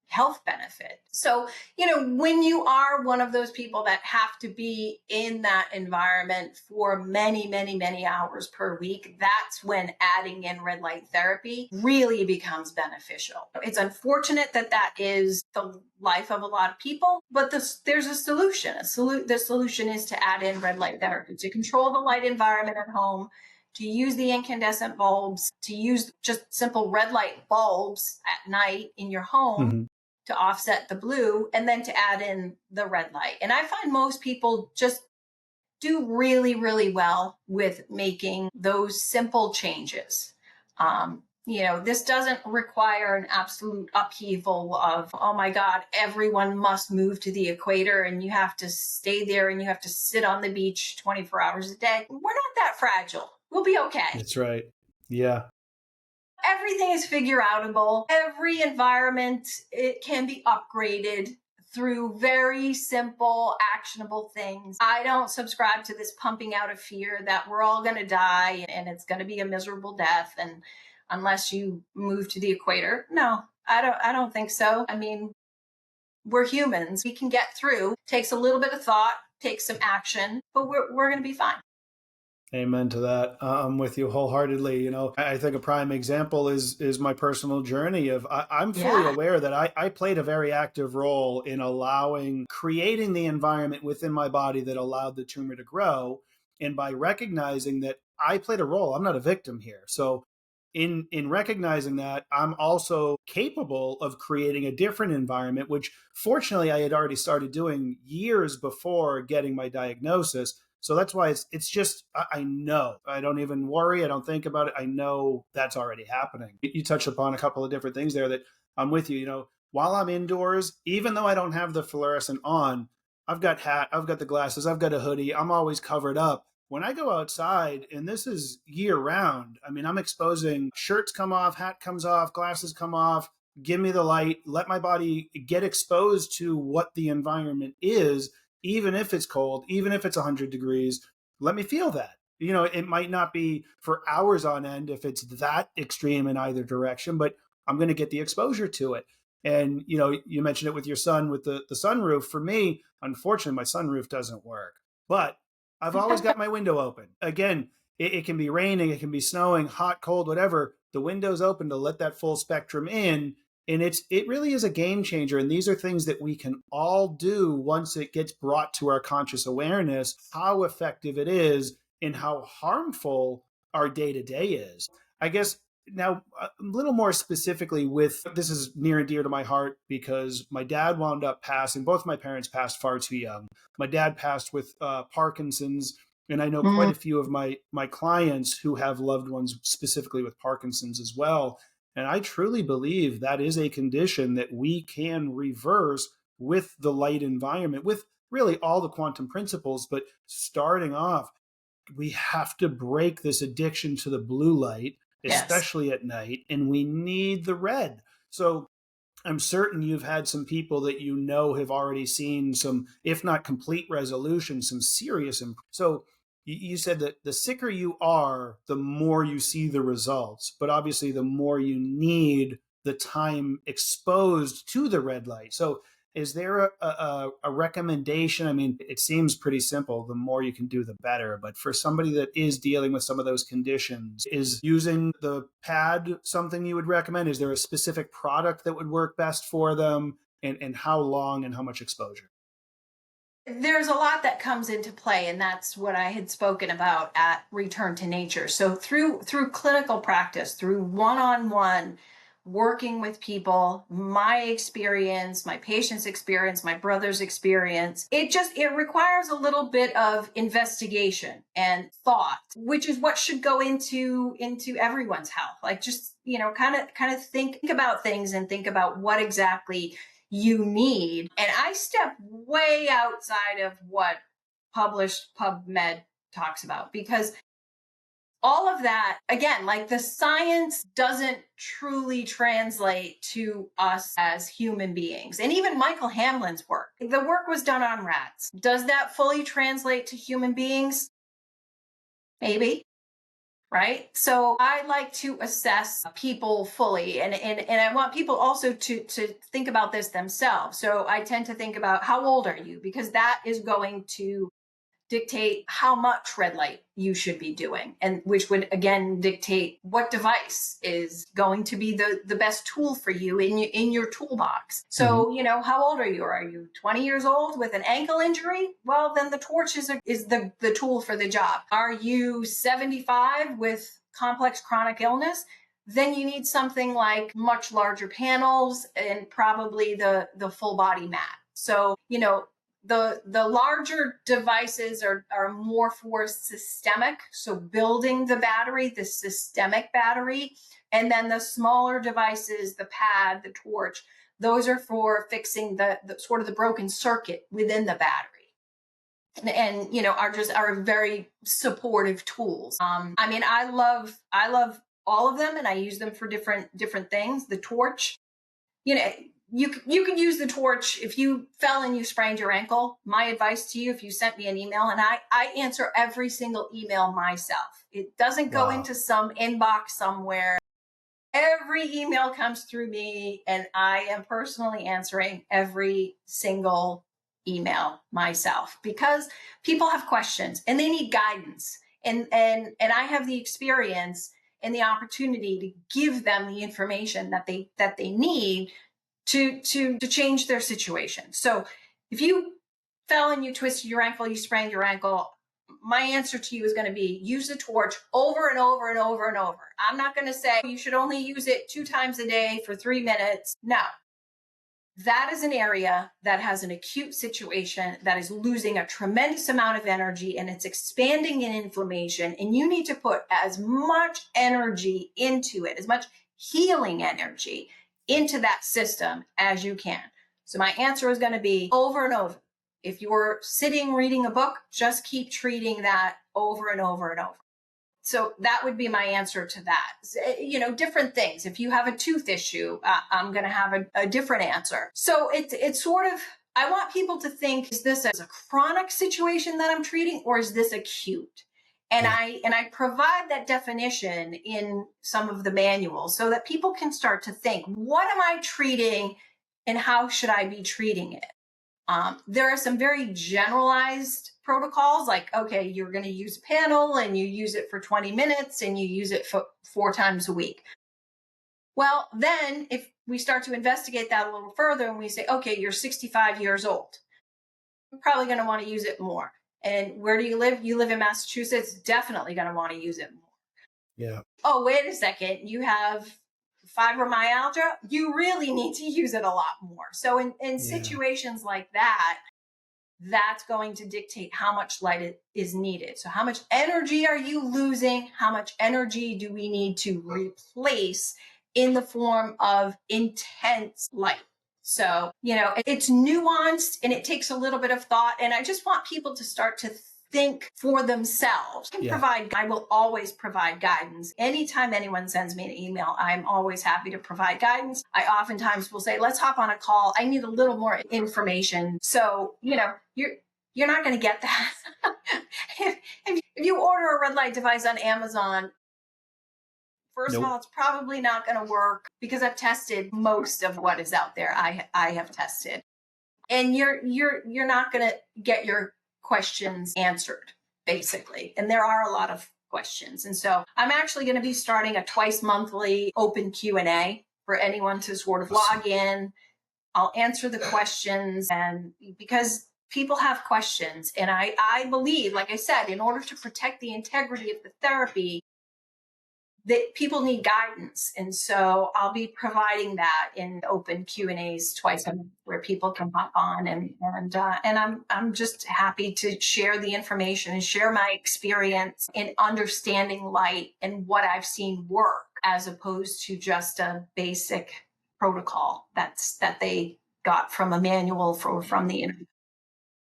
B: health benefit. So, when you are one of those people that have to be in that environment for many, many, many hours per week, that's when adding in red light therapy really becomes beneficial. It's unfortunate that is the life of a lot of people, but there's a solution. The solution is to add in red light therapy, to control the light environment at home, to use the incandescent bulbs, to use just simple red light bulbs at night in your home. Mm-hmm. To offset the blue, and then to add in the red light. And I find most people just do really, really well with making those simple changes. This doesn't require an absolute upheaval of, oh my God, everyone must move to the equator and you have to stay there and you have to sit on the beach 24 hours a day. We're not that fragile. We'll be okay.
A: That's right. Yeah.
B: Everything is figure outable. Every environment, it can be upgraded through very simple, actionable things. I don't subscribe to this pumping out of fear that we're all going to die and it's going to be a miserable death, and unless you move to the equator. No, I don't think so. I mean, we're humans. We can get through. Takes a little bit of thought, takes some action, but we're going to be fine.
A: Amen to that. I'm with you wholeheartedly. I think a prime example is my personal journey of I'm fully aware that I played a very active role in creating the environment within my body that allowed the tumor to grow. And by recognizing that I played a role, I'm not a victim here. So in recognizing that, I'm also capable of creating a different environment, which fortunately I had already started doing years before getting my diagnosis. So that's why it's just, I know. I don't even worry. I don't think about it. I know that's already happening. You touched upon a couple of different things there that I'm with you. While I'm indoors, even though I don't have the fluorescent on, I've got hat, I've got the glasses, I've got a hoodie, I'm always covered up. When I go outside, and this is year round, I mean, I'm exposing, shirts come off, hat comes off, glasses come off, give me the light, let my body get exposed to what the environment is. Even if it's cold, even if it's 100 degrees, let me feel that. It might not be for hours on end if it's that extreme in either direction, but I'm going to get the exposure to it. And, you mentioned it with your son with the sunroof. For me, unfortunately, my sunroof doesn't work, but I've always got my window open. Again, it can be raining, it can be snowing, hot, cold, whatever. The window's open to let that full spectrum in. And it really is a game changer. And these are things that we can all do once it gets brought to our conscious awareness, how effective it is and how harmful our day to day is. I guess now, a little more specifically, with this is near and dear to my heart because my dad wound up passing. Both my parents passed far too young. My dad passed with Parkinson's, and I know quite
B: Mm.
A: a few of my clients who have loved ones specifically with Parkinson's as well. And I truly believe that is a condition that we can reverse with the light environment, with really all the quantum principles. But starting off, we have to break this addiction to the blue light,
B: Yes.
A: especially at night, and we need the red. So I'm certain you've had some people that have already seen some, if not complete resolution, some serious So you said that the sicker you are, the more you see the results, but obviously the more you need the time exposed to the red light. So is there a recommendation? I mean, it seems pretty simple. The more you can do, the better. But for somebody that is dealing with some of those conditions, is using the pad something you would recommend? Is there a specific product that would work best for them? And how long and how much exposure?
B: There's a lot that comes into play, and that's what I had spoken about at Return to Nature. So through clinical practice, through one-on-one working with people, my experience, my patient's experience, my brother's experience, it requires a little bit of investigation and thought, which is what should go into everyone's health. Like, just, kind of think about things and think about what exactly you need. And I step way outside of what published PubMed talks about, because all of that, again, like, the science doesn't truly translate to us as human beings. And even Michael Hamlin's work, the work was done on rats. Does that fully translate to human beings? Maybe. Right? So I like to assess people fully, and I want people also to think about this themselves. So I tend to think about, how old are you? Because that is going to dictate how much red light you should be doing, and which would again dictate what device is going to be the best tool for you in your toolbox.
A: Mm-hmm.
B: So, how old are you? Are you 20 years old with an ankle injury? Well, then the torch is the tool for the job. Are you 75 with complex chronic illness? Then you need something like much larger panels and probably the full body mat. So, the larger devices are more for systemic, so building the battery, the systemic battery. And then the smaller devices, the pad, the torch, those are for fixing the sort of the broken circuit within the battery. And are very supportive tools. I mean, I love all of them, and I use them for different things. The torch, you know you can use the torch if you fell and you sprained your ankle. My advice to you, if you sent me an email, and I answer every single email myself, it doesn't go
A: Wow.
B: into some inbox somewhere. Every email comes through me, and I am personally answering every single email myself, because people have questions and they need guidance, and I have the experience and the opportunity to give them the information that they need to change their situation. So if you fell and you twisted your ankle, you sprained your ankle, my answer to you is going to be, use the torch over and over and over and over. I'm not going to say you should only use it 2 times a day for 3 minutes. No. That is an area that has an acute situation that is losing a tremendous amount of energy, and it's expanding in inflammation. And you need to put as much energy into it, as much healing energy into that system as you can. So my answer is going to be over and over. If you're sitting reading a book, just keep treating that over and over and over. So that would be my answer to that. Different things. If you have a tooth issue, I'm going to have a different answer. So it's sort of, I want people to think, is this a chronic situation that I'm treating, or is this acute? And I provide that definition in some of the manuals so that people can start to think, what am I treating and how should I be treating it? There are some very generalized protocols, like, okay, you're going to use a panel and you use it for 20 minutes and you use it for 4 times a week. Well, then if we start to investigate that a little further and we say, okay, you're 65 years old, you're probably going to want to use it more. And where do you live? You live in Massachusetts, definitely going to want to use it more.
A: Yeah.
B: Oh, wait a second. You have fibromyalgia. You really need to use it a lot more. So in situations like that, that's going to dictate how much light is needed. So how much energy are you losing? How much energy do we need to replace in the form of intense light? So, it's nuanced and it takes a little bit of thought. And I just want people to start to think for themselves. I will always provide guidance. Anytime anyone sends me an email, I'm always happy to provide guidance. I oftentimes will say, let's hop on a call. I need a little more information. So, you're not going to get that. if you order a red light device on Amazon, first of all, it's probably not going to work because I've tested most of what is out there. I have tested, and you're not going to get your questions answered, basically. And there are a lot of questions, and so I'm actually going to be starting a twice monthly open Q&A for anyone to sort of log in. I'll answer the questions, and because people have questions, and I believe, like I said, in order to protect the integrity of the therapy, that people need guidance. And so I'll be providing that in open Q&As twice a month where people can hop on, and I'm just happy to share the information and share my experience in understanding light and what I've seen work, as opposed to just a basic protocol that they got from a manual from the internet.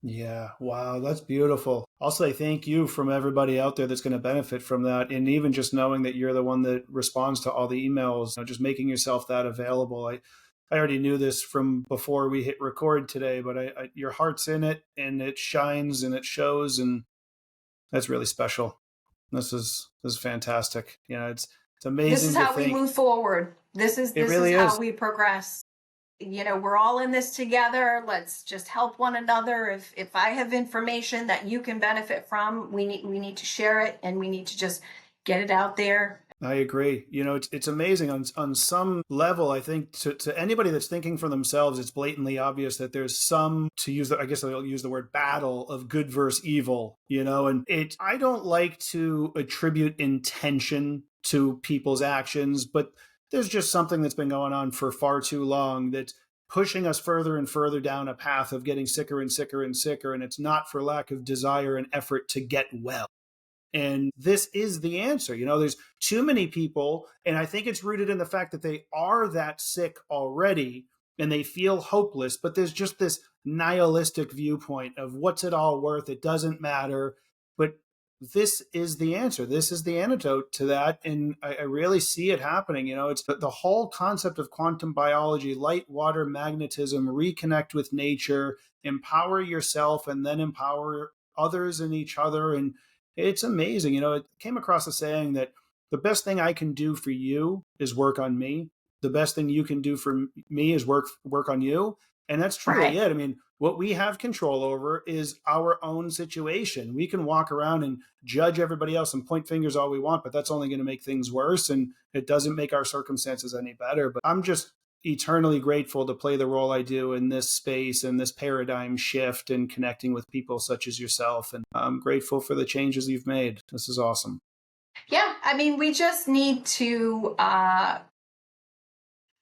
A: Yeah. Wow. That's beautiful. I'll say thank you from everybody out there that's going to benefit from that. And even just knowing that you're the one that responds to all the emails, just making yourself that available. I already knew this from before we hit record today, but your heart's in it and it shines and it shows. And that's really special. This is fantastic. It's amazing.
B: This is how we move forward. This is how we progress. We're all in this together. Let's just help one another. If I have information that you can benefit from, we need to share it, and we need to just get it out there.
A: I agree. It's amazing on some level. I think to anybody that's thinking for themselves, it's blatantly obvious that there's some, I guess I'll use the word battle of good versus evil, and I don't like to attribute intention to people's actions, but there's just something that's been going on for far too long that's pushing us further and further down a path of getting sicker and sicker and sicker. And it's not for lack of desire and effort to get well. And this is the answer. There's too many people, and I think it's rooted in the fact that they are that sick already and they feel hopeless, but there's just this nihilistic viewpoint of what's it all worth? It doesn't matter. But this is the answer. This is the antidote to that. And I really see it happening. It's the whole concept of quantum biology, light, water, magnetism, reconnect with nature, empower yourself, and then empower others and each other. And it's amazing. It came across a saying that the best thing I can do for you is work on me. The best thing you can do for me is work on you. And that's truly it. I mean, what we have control over is our own situation. We can walk around and judge everybody else and point fingers all we want, but that's only going to make things worse. And it doesn't make our circumstances any better. But I'm just eternally grateful to play the role I do in this space and this paradigm shift and connecting with people such as yourself. And I'm grateful for the changes you've made. This is awesome.
B: Yeah. I mean, we just need to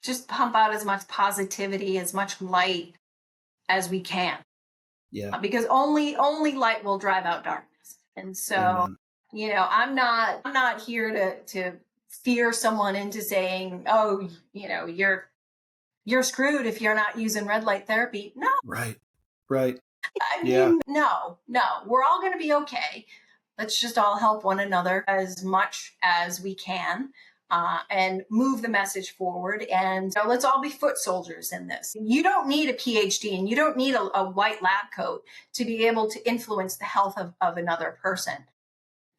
B: just pump out as much positivity, as much light as we can.
A: Yeah.
B: Because only light will drive out darkness. And so, Amen. I'm not here to fear someone into saying, oh, you're screwed if you're not using red light therapy. No.
A: Right.
B: I mean, no, we're all going to be okay. Let's just all help one another as much as we can. And move the message forward. And let's all be foot soldiers in this. You don't need a PhD and you don't need a white lab coat to be able to influence the health of another person.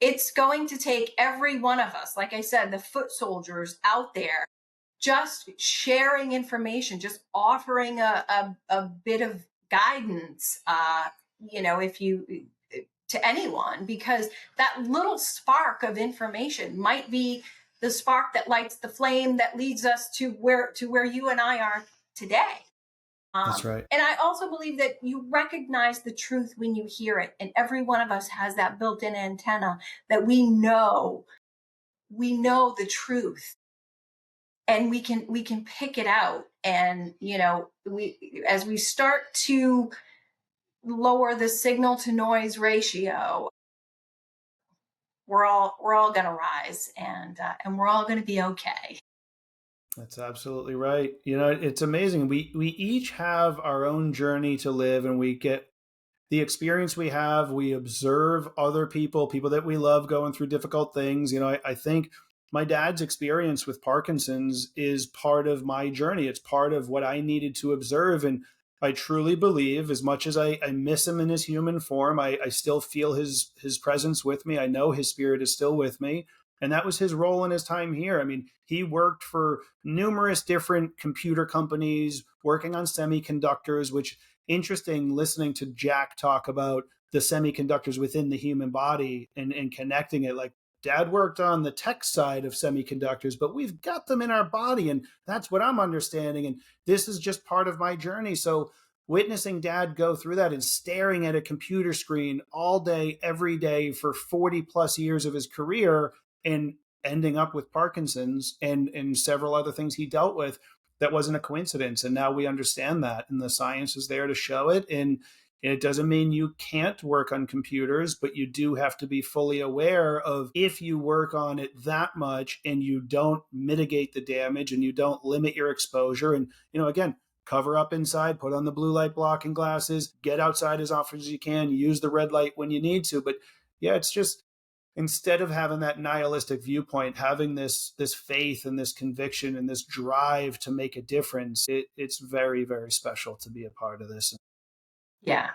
B: It's going to take every one of us, like I said, the foot soldiers out there, just sharing information, just offering a bit of guidance, if you to anyone, because that little spark of information might be the spark that lights the flame that leads us to where you and I are today.
A: That's right.
B: And I also believe that you recognize the truth when you hear it. And every one of us has that built-in antenna that we know the truth, and we can pick it out. And we as we start to lower the signal to noise ratio, we're all going to rise, and we're all going to be okay.
A: That's absolutely right. It's amazing. We each have our own journey to live, and we get the experience we have. We observe other people that we love going through difficult things. I think my dad's experience with Parkinson's is part of my journey. It's part of what I needed to observe. And I truly believe, as much as I miss him in his human form, I still feel his presence with me. I know his spirit is still with me. And that was his role in his time here. I mean, he worked for numerous different computer companies, working on semiconductors, which interesting listening to Jack talk about the semiconductors within the human body and connecting it. Like, dad worked on the tech side of semiconductors, but we've got them in our body. And that's what I'm understanding. And this is just part of my journey. So witnessing dad go through that and staring at a computer screen all day, every day for 40 plus years of his career, and ending up with Parkinson's and several other things he dealt with, that wasn't a coincidence. And now we understand that, and the science is there to show it. And it doesn't mean you can't work on computers, but you do have to be fully aware of, if you work on it that much and you don't mitigate the damage and you don't limit your exposure, and, again, cover up inside, put on the blue light blocking glasses, get outside as often as you can, use the red light when you need to. But yeah, it's just, instead of having that nihilistic viewpoint, having this faith and this conviction and this drive to make a difference, it's very, very special to be a part of this.
B: Yeah.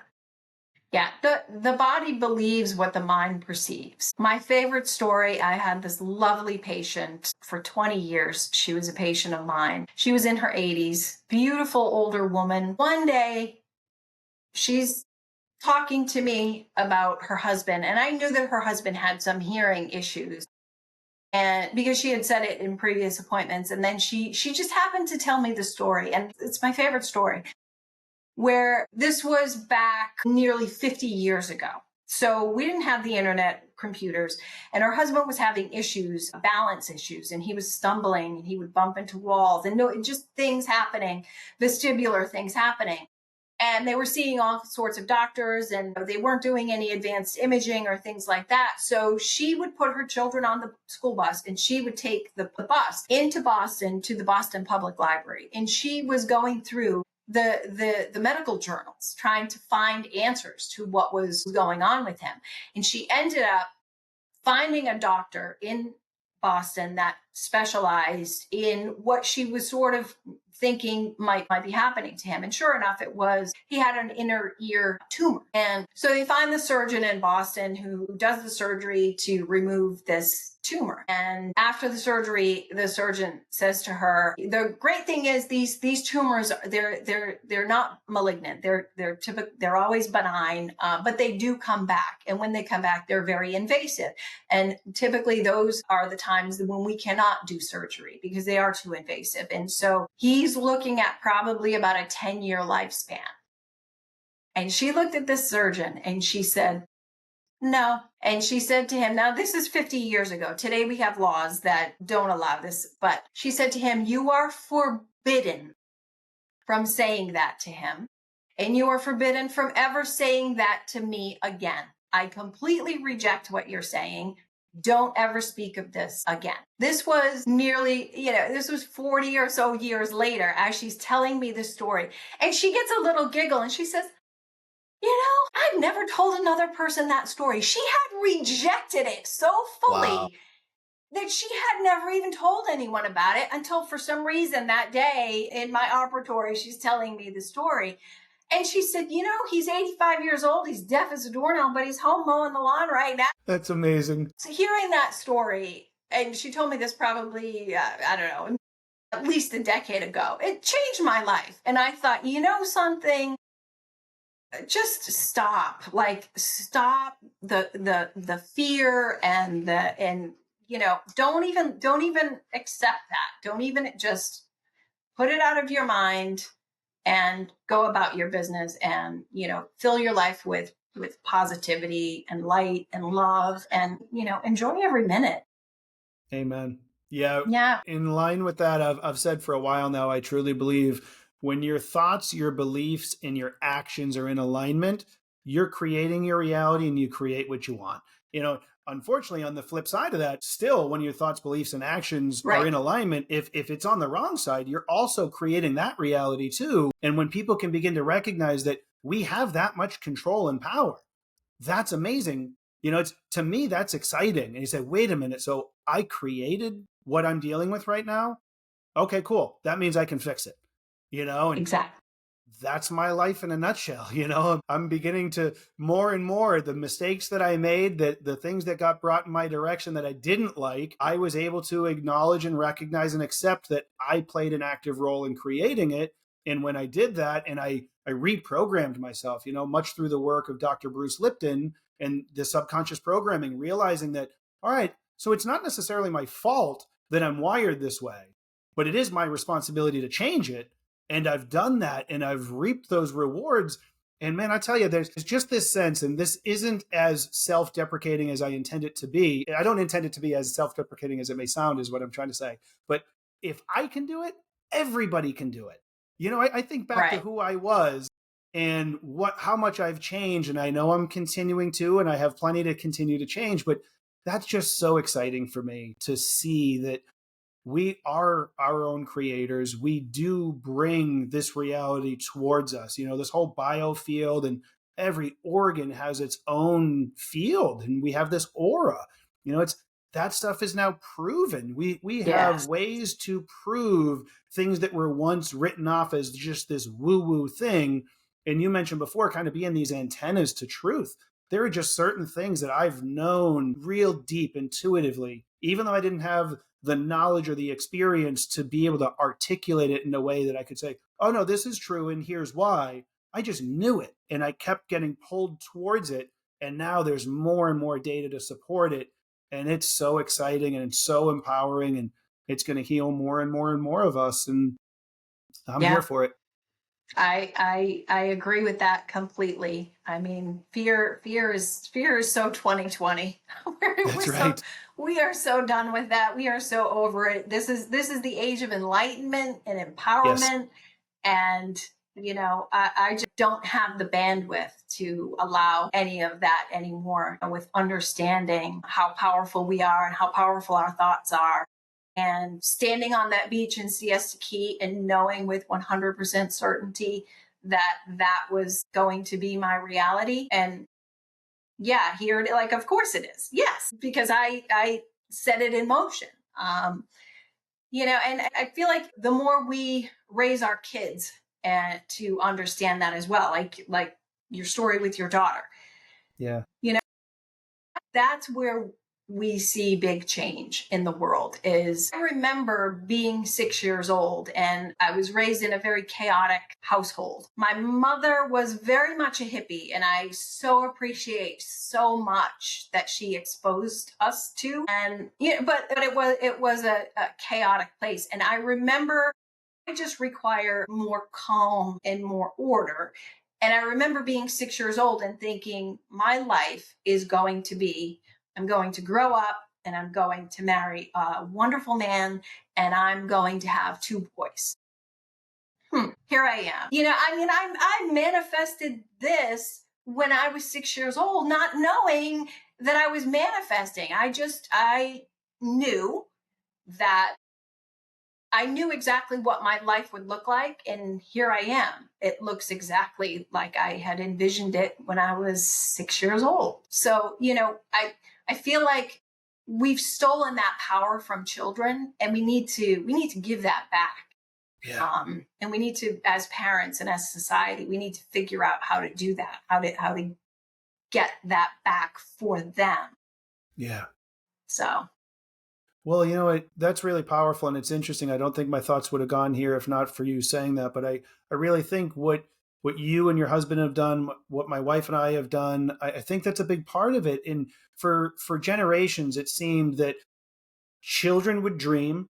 B: Yeah, the body believes what the mind perceives. My favorite story, I had this lovely patient for 20 years. She was a patient of mine. She was in her 80s, beautiful older woman. One day, she's talking to me about her husband, and I knew that her husband had some hearing issues. And because she had said it in previous appointments, and then she just happened to tell me the story, and it's my favorite story, where this was back nearly 50 years ago. So we didn't have the internet, computers, and her husband was having issues, balance issues, and he was stumbling and he would bump into walls, and just things happening, vestibular things happening. And they were seeing all sorts of doctors, and they weren't doing any advanced imaging or things like that. So she would put her children on the school bus, and she would take the bus into Boston to the Boston Public Library. And she was going through the medical journals, trying to find answers to what was going on with him. And she ended up finding a doctor in Boston that specialized in what she was sort of thinking might be happening to him. And sure enough, he had an inner ear tumor. And so they find the surgeon in Boston who does the surgery to remove this tumor. And after the surgery, the surgeon says to her, the great thing is these tumors, they're not malignant. They're always benign, but they do come back. And when they come back, they're very invasive. And typically those are the times when we cannot do surgery because they are too invasive. And so he's looking at probably about a 10-year lifespan. And she looked at this surgeon and she said, no. And she said to him, now this is 50 years ago. Today we have laws that don't allow this. But she said to him, you are forbidden from saying that to him. And you are forbidden from ever saying that to me again. I completely reject what you're saying. Don't ever speak of this again. This was this was 40 or so years later as she's telling me this story. And she gets a little giggle and she says, I've never told another person that story. She had rejected it so fully. Wow. That she had never even told anyone about it until for some reason that day in my operatory, she's telling me the story. And she said, he's 85 years old. He's deaf as a doornail, but he's home mowing the lawn right now.
A: That's amazing.
B: So hearing that story, and she told me this probably, I don't know, at least a decade ago, it changed my life. And I thought, something, just stop, stop the fear and don't even accept that. Don't even, just put it out of your mind and go about your business, and fill your life with positivity and light and love, and enjoy every minute.
A: Amen. Yeah.
B: Yeah.
A: In line with that, I've said for a while now, I truly believe when your thoughts, your beliefs, and your actions are in alignment, you're creating your reality and you create what you want. Unfortunately, on the flip side of that, still, when your thoughts, beliefs, and actions are in alignment, if it's on the wrong side, you're also creating that reality too. And when people can begin to recognize that we have that much control and power, that's amazing. It's, to me, that's exciting. And you say, wait a minute, so I created what I'm dealing with right now? Okay, cool. That means I can fix it. And
B: Exactly.
A: that's my life in a nutshell. I'm beginning to more and more, the mistakes that I made, that the things that got brought in my direction that I didn't like, I was able to acknowledge and recognize and accept that I played an active role in creating it. And when I did that, and I reprogrammed myself, much through the work of Dr. Bruce Lipton and the subconscious programming, realizing that, all right, so it's not necessarily my fault that I'm wired this way, but it is my responsibility to change it. And I've done that, and I've reaped those rewards. And man, I tell you, there's just this sense, and this isn't as self-deprecating as I intend it to be. I don't intend it to be as self-deprecating as it may sound, is what I'm trying to say. But if I can do it, everybody can do it. I think back to who I was and how much I've changed, and I know I'm continuing to, and I have plenty to continue to change, but that's just so exciting for me to see that we are our own creators. We do bring this reality towards us. This whole biofield, and every organ has its own field, and we have this aura. It's that stuff is now proven. We have ways to prove things that were once written off as just this woo-woo thing. And you mentioned before, kind of being these antennas to truth. There are just certain things that I've known real deep intuitively, even though I didn't have the knowledge or the experience to be able to articulate it in a way that I could say, oh no, this is true and here's why. I just knew it, and I kept getting pulled towards it. And now there's more and more data to support it. And it's so exciting and it's so empowering, and it's going to heal more and more and more of us. And I'm here for it.
B: I agree with that completely. I mean, fear is so 2020.
A: That's right.
B: We are so done with that. We are so over it. This is the age of enlightenment and empowerment. Yes. And I just don't have the bandwidth to allow any of that anymore, with understanding how powerful we are and how powerful our thoughts are. And standing on that beach in C.O.A.C.H and knowing with 100% certainty that that was going to be my reality. And here, of course it is. Yes, because I set it in motion. And I feel like the more we raise our kids and to understand that as well, like your story with your daughter.
A: Yeah.
B: That's where we see big change in the world. Is I remember being 6 years old, and I was raised in a very chaotic household. My mother was very much a hippie, and I so appreciate so much that she exposed us to. And but it was a chaotic place. And I remember I just require more calm and more order. And I remember being 6 years old and thinking, my life is going to be, I'm going to grow up and I'm going to marry a wonderful man and I'm going to have 2 boys. Here I am. I manifested this when I was 6 years old, not knowing that I was manifesting. I knew that I knew exactly what my life would look like, and here I am. It looks exactly like I had envisioned it when I was 6 years old. So, I feel like we've stolen that power from children, and we need to give that back.
A: Yeah.
B: And we need to, as parents and as society, we need to figure out how to do that, how to get that back for them.
A: Yeah.
B: So,
A: Well, that's really powerful and it's interesting. I don't think my thoughts would have gone here if not for you saying that. But I really think what you and your husband have done, what my wife and I have done, I think that's a big part of it. And for generations, it seemed that children would dream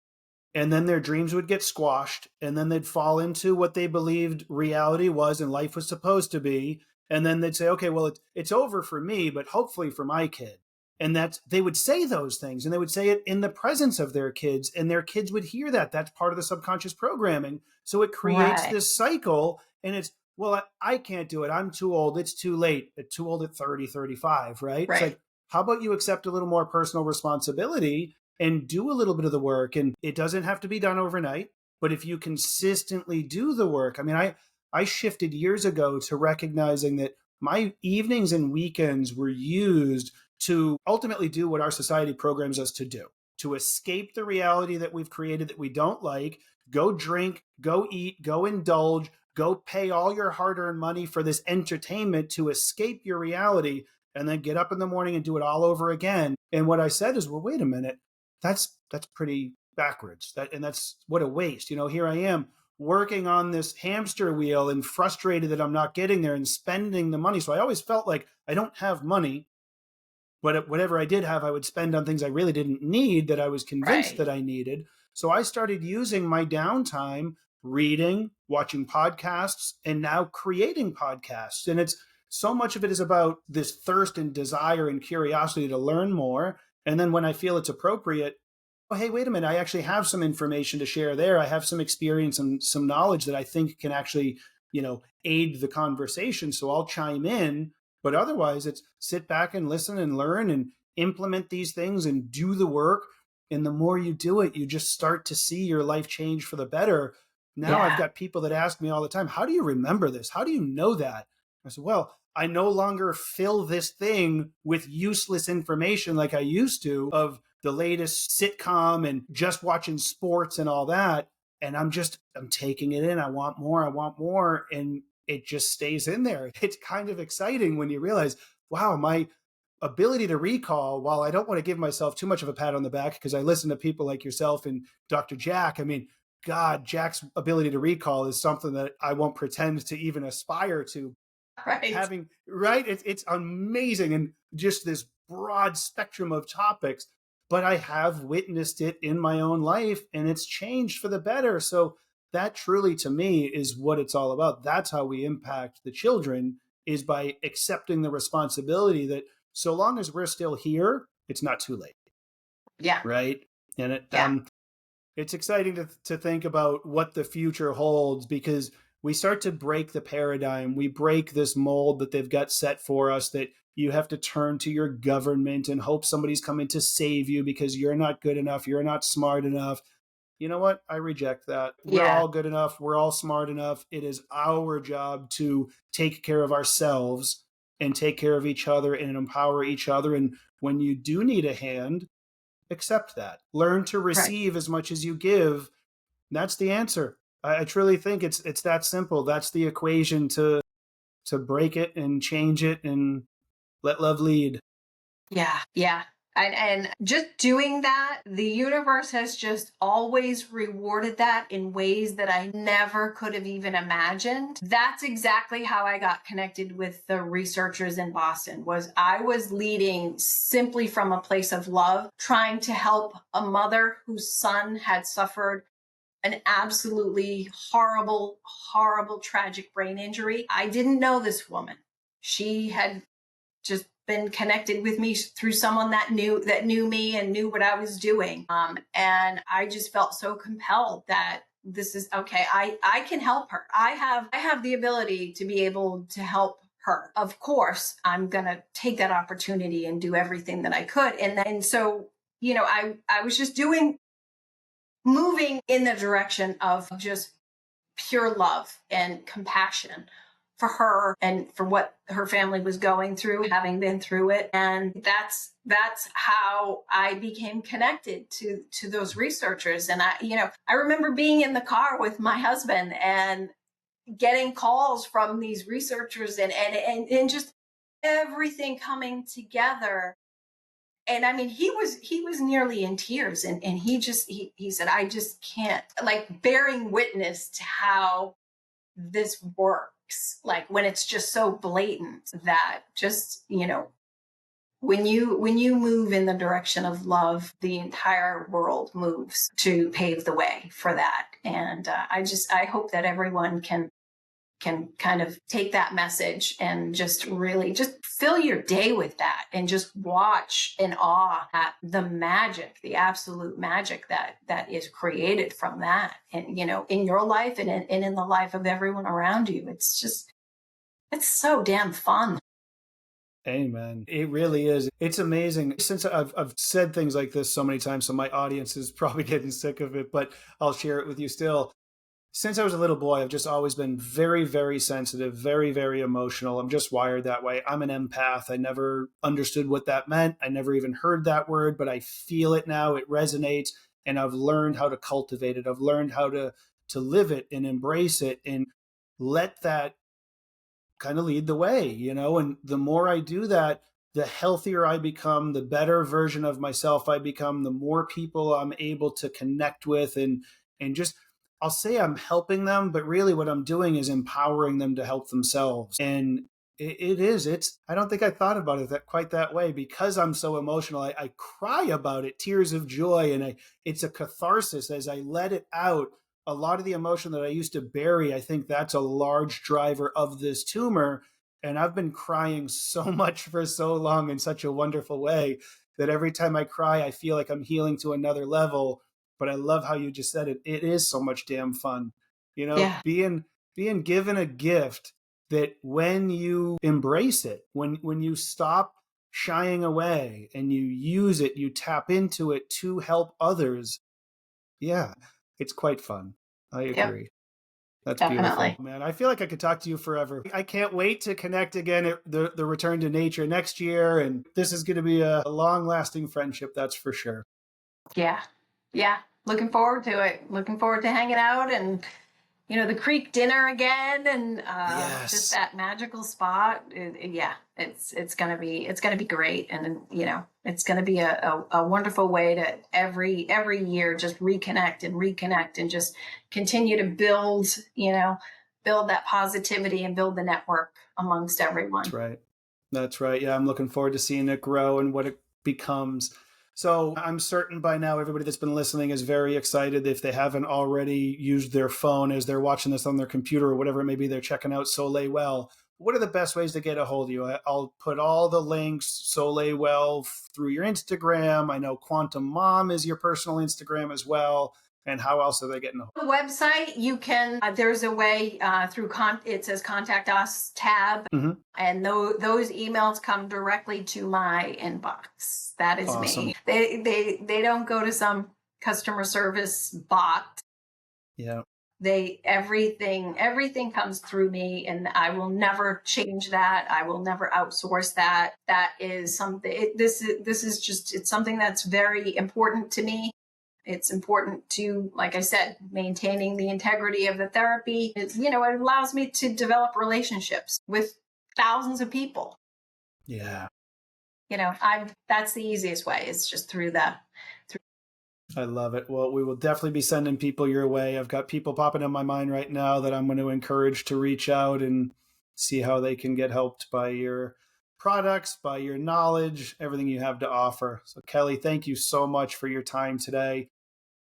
A: and then their dreams would get squashed and then they'd fall into what they believed reality was and life was supposed to be, and then they'd say, okay, well, it's over for me, but hopefully for my kid. And that's, they would say those things and they would say it in the presence of their kids, and their kids would hear that. That's part of the subconscious programming. So it creates
B: right,
A: this cycle, and it's, well, I can't do it, I'm too old, it's too late, too old at 30, 35, right? It's
B: right,
A: like, how about you accept a little more personal responsibility and do a little bit of the work? And it doesn't have to be done overnight, but if you consistently do the work, I mean, I shifted years ago to recognizing that my evenings and weekends were used to ultimately do what our society programs us to do, to escape the reality that we've created that we don't like. Go drink, go eat, go indulge, go pay all your hard-earned money for this entertainment to escape your reality, and then get up in the morning and do it all over again. And what I said is, well, wait a minute, that's pretty backwards. That's what a waste. Here I am working on this hamster wheel and frustrated that I'm not getting there and spending the money. So I always felt like I don't have money, but whatever I did have, I would spend on things I really didn't need that I was convinced that
B: right.
A: I needed. So I started using my downtime reading, watching podcasts, and now creating podcasts. And it's so much of it is about this thirst and desire and curiosity to learn more. And then when I feel it's appropriate, oh, hey, wait a minute, I actually have some information to share there. I have some experience and some knowledge that I think can actually, aid the conversation. So I'll chime in. But otherwise, it's sit back and listen and learn and implement these things and do the work. And the more you do it, you just start to see your life change for the better. Now I've
B: Yeah,
A: got people that ask me all the time, how do you remember this? How do you know that? I said, well, I no longer fill this thing with useless information like I used to, of the latest sitcom and just watching sports and all that. And I'm taking it in. I want more. I want more. And it just stays in there. It's kind of exciting when you realize, wow, my ability to recall, while I don't want to give myself too much of a pat on the back because I listen to people like yourself and Dr. Jack. I mean, God, Jack's ability to recall is something that I won't pretend to even aspire to.
B: right.
A: Having, right, it's amazing, and just this broad spectrum of topics. But I have witnessed it in my own life and it's changed for the better. So that truly to me is what it's all about. That's how we impact the children, is by accepting the responsibility that so long as we're still here, it's not too late.
B: Yeah,
A: Right. And
B: yeah,
A: it's exciting to think about what the future holds, because we start to break the paradigm. We break this mold that they've got set for us, that you have to turn to your government and hope somebody's coming to save you because you're not good enough, you're not smart enough. You know what? I reject that. We're
B: yeah,
A: all good enough, we're all smart enough. It is our job to take care of ourselves and take care of each other and empower each other. And when you do need a hand, accept that. Learn to
B: right.
A: receive as much as you give. That's the answer. I truly think it's that simple. That's the equation to break it and change it and let love lead.
B: Yeah, yeah. And just doing that, the universe has just always rewarded that in ways that I never could have even imagined. That's exactly how I got connected with the researchers in Boston. Was I was leading simply from a place of love, trying to help a mother whose son had suffered an absolutely horrible, horrible, tragic brain injury. I didn't know this woman. She had just been connected with me through someone that knew me and knew what I was doing. And I just felt so compelled that this is okay. I can help her. I have the ability to be able to help her. Of course, I'm gonna take that opportunity and do everything that I could. And so, I was just moving in the direction of just pure love and compassion for her and for what her family was going through, having been through it. And that's how I became connected to those researchers. And I remember being in the car with my husband and getting calls from these researchers and just everything coming together. And I mean, he was nearly in tears, and he said, I just can't, like, bearing witness to how this works, like when it's just so blatant that just, when you move in the direction of love, the entire world moves to pave the way for that. And I hope that everyone can kind of take that message and just really just fill your day with that and just watch in awe at the magic, the absolute magic that is created from that. And, in your life and in the life of everyone around you, it's so damn fun.
A: Amen. It really is. It's amazing. Since I've said things like this so many times, so my audience is probably getting sick of it, but I'll share it with you still. Since I was a little boy, I've just always been very, very sensitive, very, very emotional. I'm just wired that way. I'm an empath. I never understood what that meant. I never even heard that word, but I feel it now. It resonates, and I've learned how to cultivate it. I've learned how to live it and embrace it and let that kind of lead the way, and the more I do that, the healthier I become, the better version of myself I become, the more people I'm able to connect with and just, I'll say I'm helping them, but really what I'm doing is empowering them to help themselves. And it's I don't think I thought about it quite that way because I'm so emotional. I cry about it, tears of joy, and it's a catharsis as I let it out. A lot of the emotion that I used to bury, I think that's a large driver of this tumor. And I've been crying so much for so long in such a wonderful way that every time I cry, I feel like I'm healing to another level. But I love how you just said it. It is so much damn fun,
B: Yeah.
A: being given a gift that when you embrace it, when you stop shying away and you use it, you tap into it to help others. Yeah, it's quite fun. I
B: Yep.
A: agree. That's beautiful,
B: Definitely.
A: man. I feel like I could talk to you forever. I can't wait to connect again at the return to nature next year. And this is going to be a long lasting friendship. That's for sure.
B: Yeah. Yeah. Looking forward to it. Looking forward to hanging out and, the creek dinner again and just
A: Yes.
B: that magical spot. Yeah, it's gonna be great. And, it's gonna be a wonderful way to every year just reconnect and just continue to build that positivity and build the network amongst
A: That's
B: everyone.
A: right. That's right. Yeah, I'm looking forward to seeing it grow and what it becomes. So I'm certain by now everybody that's been listening is very excited. If they haven't already used their phone as they're watching this on their computer or whatever it may be, they're checking out Soleil Well. What are the best ways to get a hold of you? I'll put all the links, Soleil Well, through your Instagram. I know Quantum Mom is your personal Instagram as well. And how else are they getting a hold?
B: The website, you can, there's a way through, it says contact us tab,
A: Mm-hmm.
B: and those emails come directly to my inbox. That is
A: Awesome.
B: me. They don't go to some customer service bot.
A: Yeah.
B: Everything comes through me, and I will never change that. I will never outsource that. That is something, this is just, it's something that's very important to me. It's important to, like I said, maintaining the integrity of the therapy. It allows me to develop relationships with thousands of people.
A: Yeah.
B: That's the easiest way. It's just through that.
A: I love it. Well, we will definitely be sending people your way. I've got people popping in my mind right now that I'm going to encourage to reach out and see how they can get helped by your products, by your knowledge, everything you have to offer. So, Kelly, thank you so much for your time today.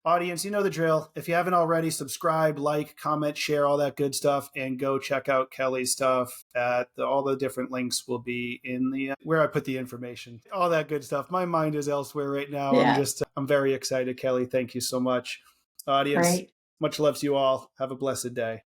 A: Audience, you know the drill. If you haven't already, subscribe, like, comment, share, all that good stuff, and go check out Kelly's stuff at all the different links will be in the where I put the information. All that good stuff. My mind is elsewhere right now.
B: Yeah.
A: I'm very excited, Kelly. Thank you so much. Audience,
B: Great.
A: much love to you all. Have a blessed day.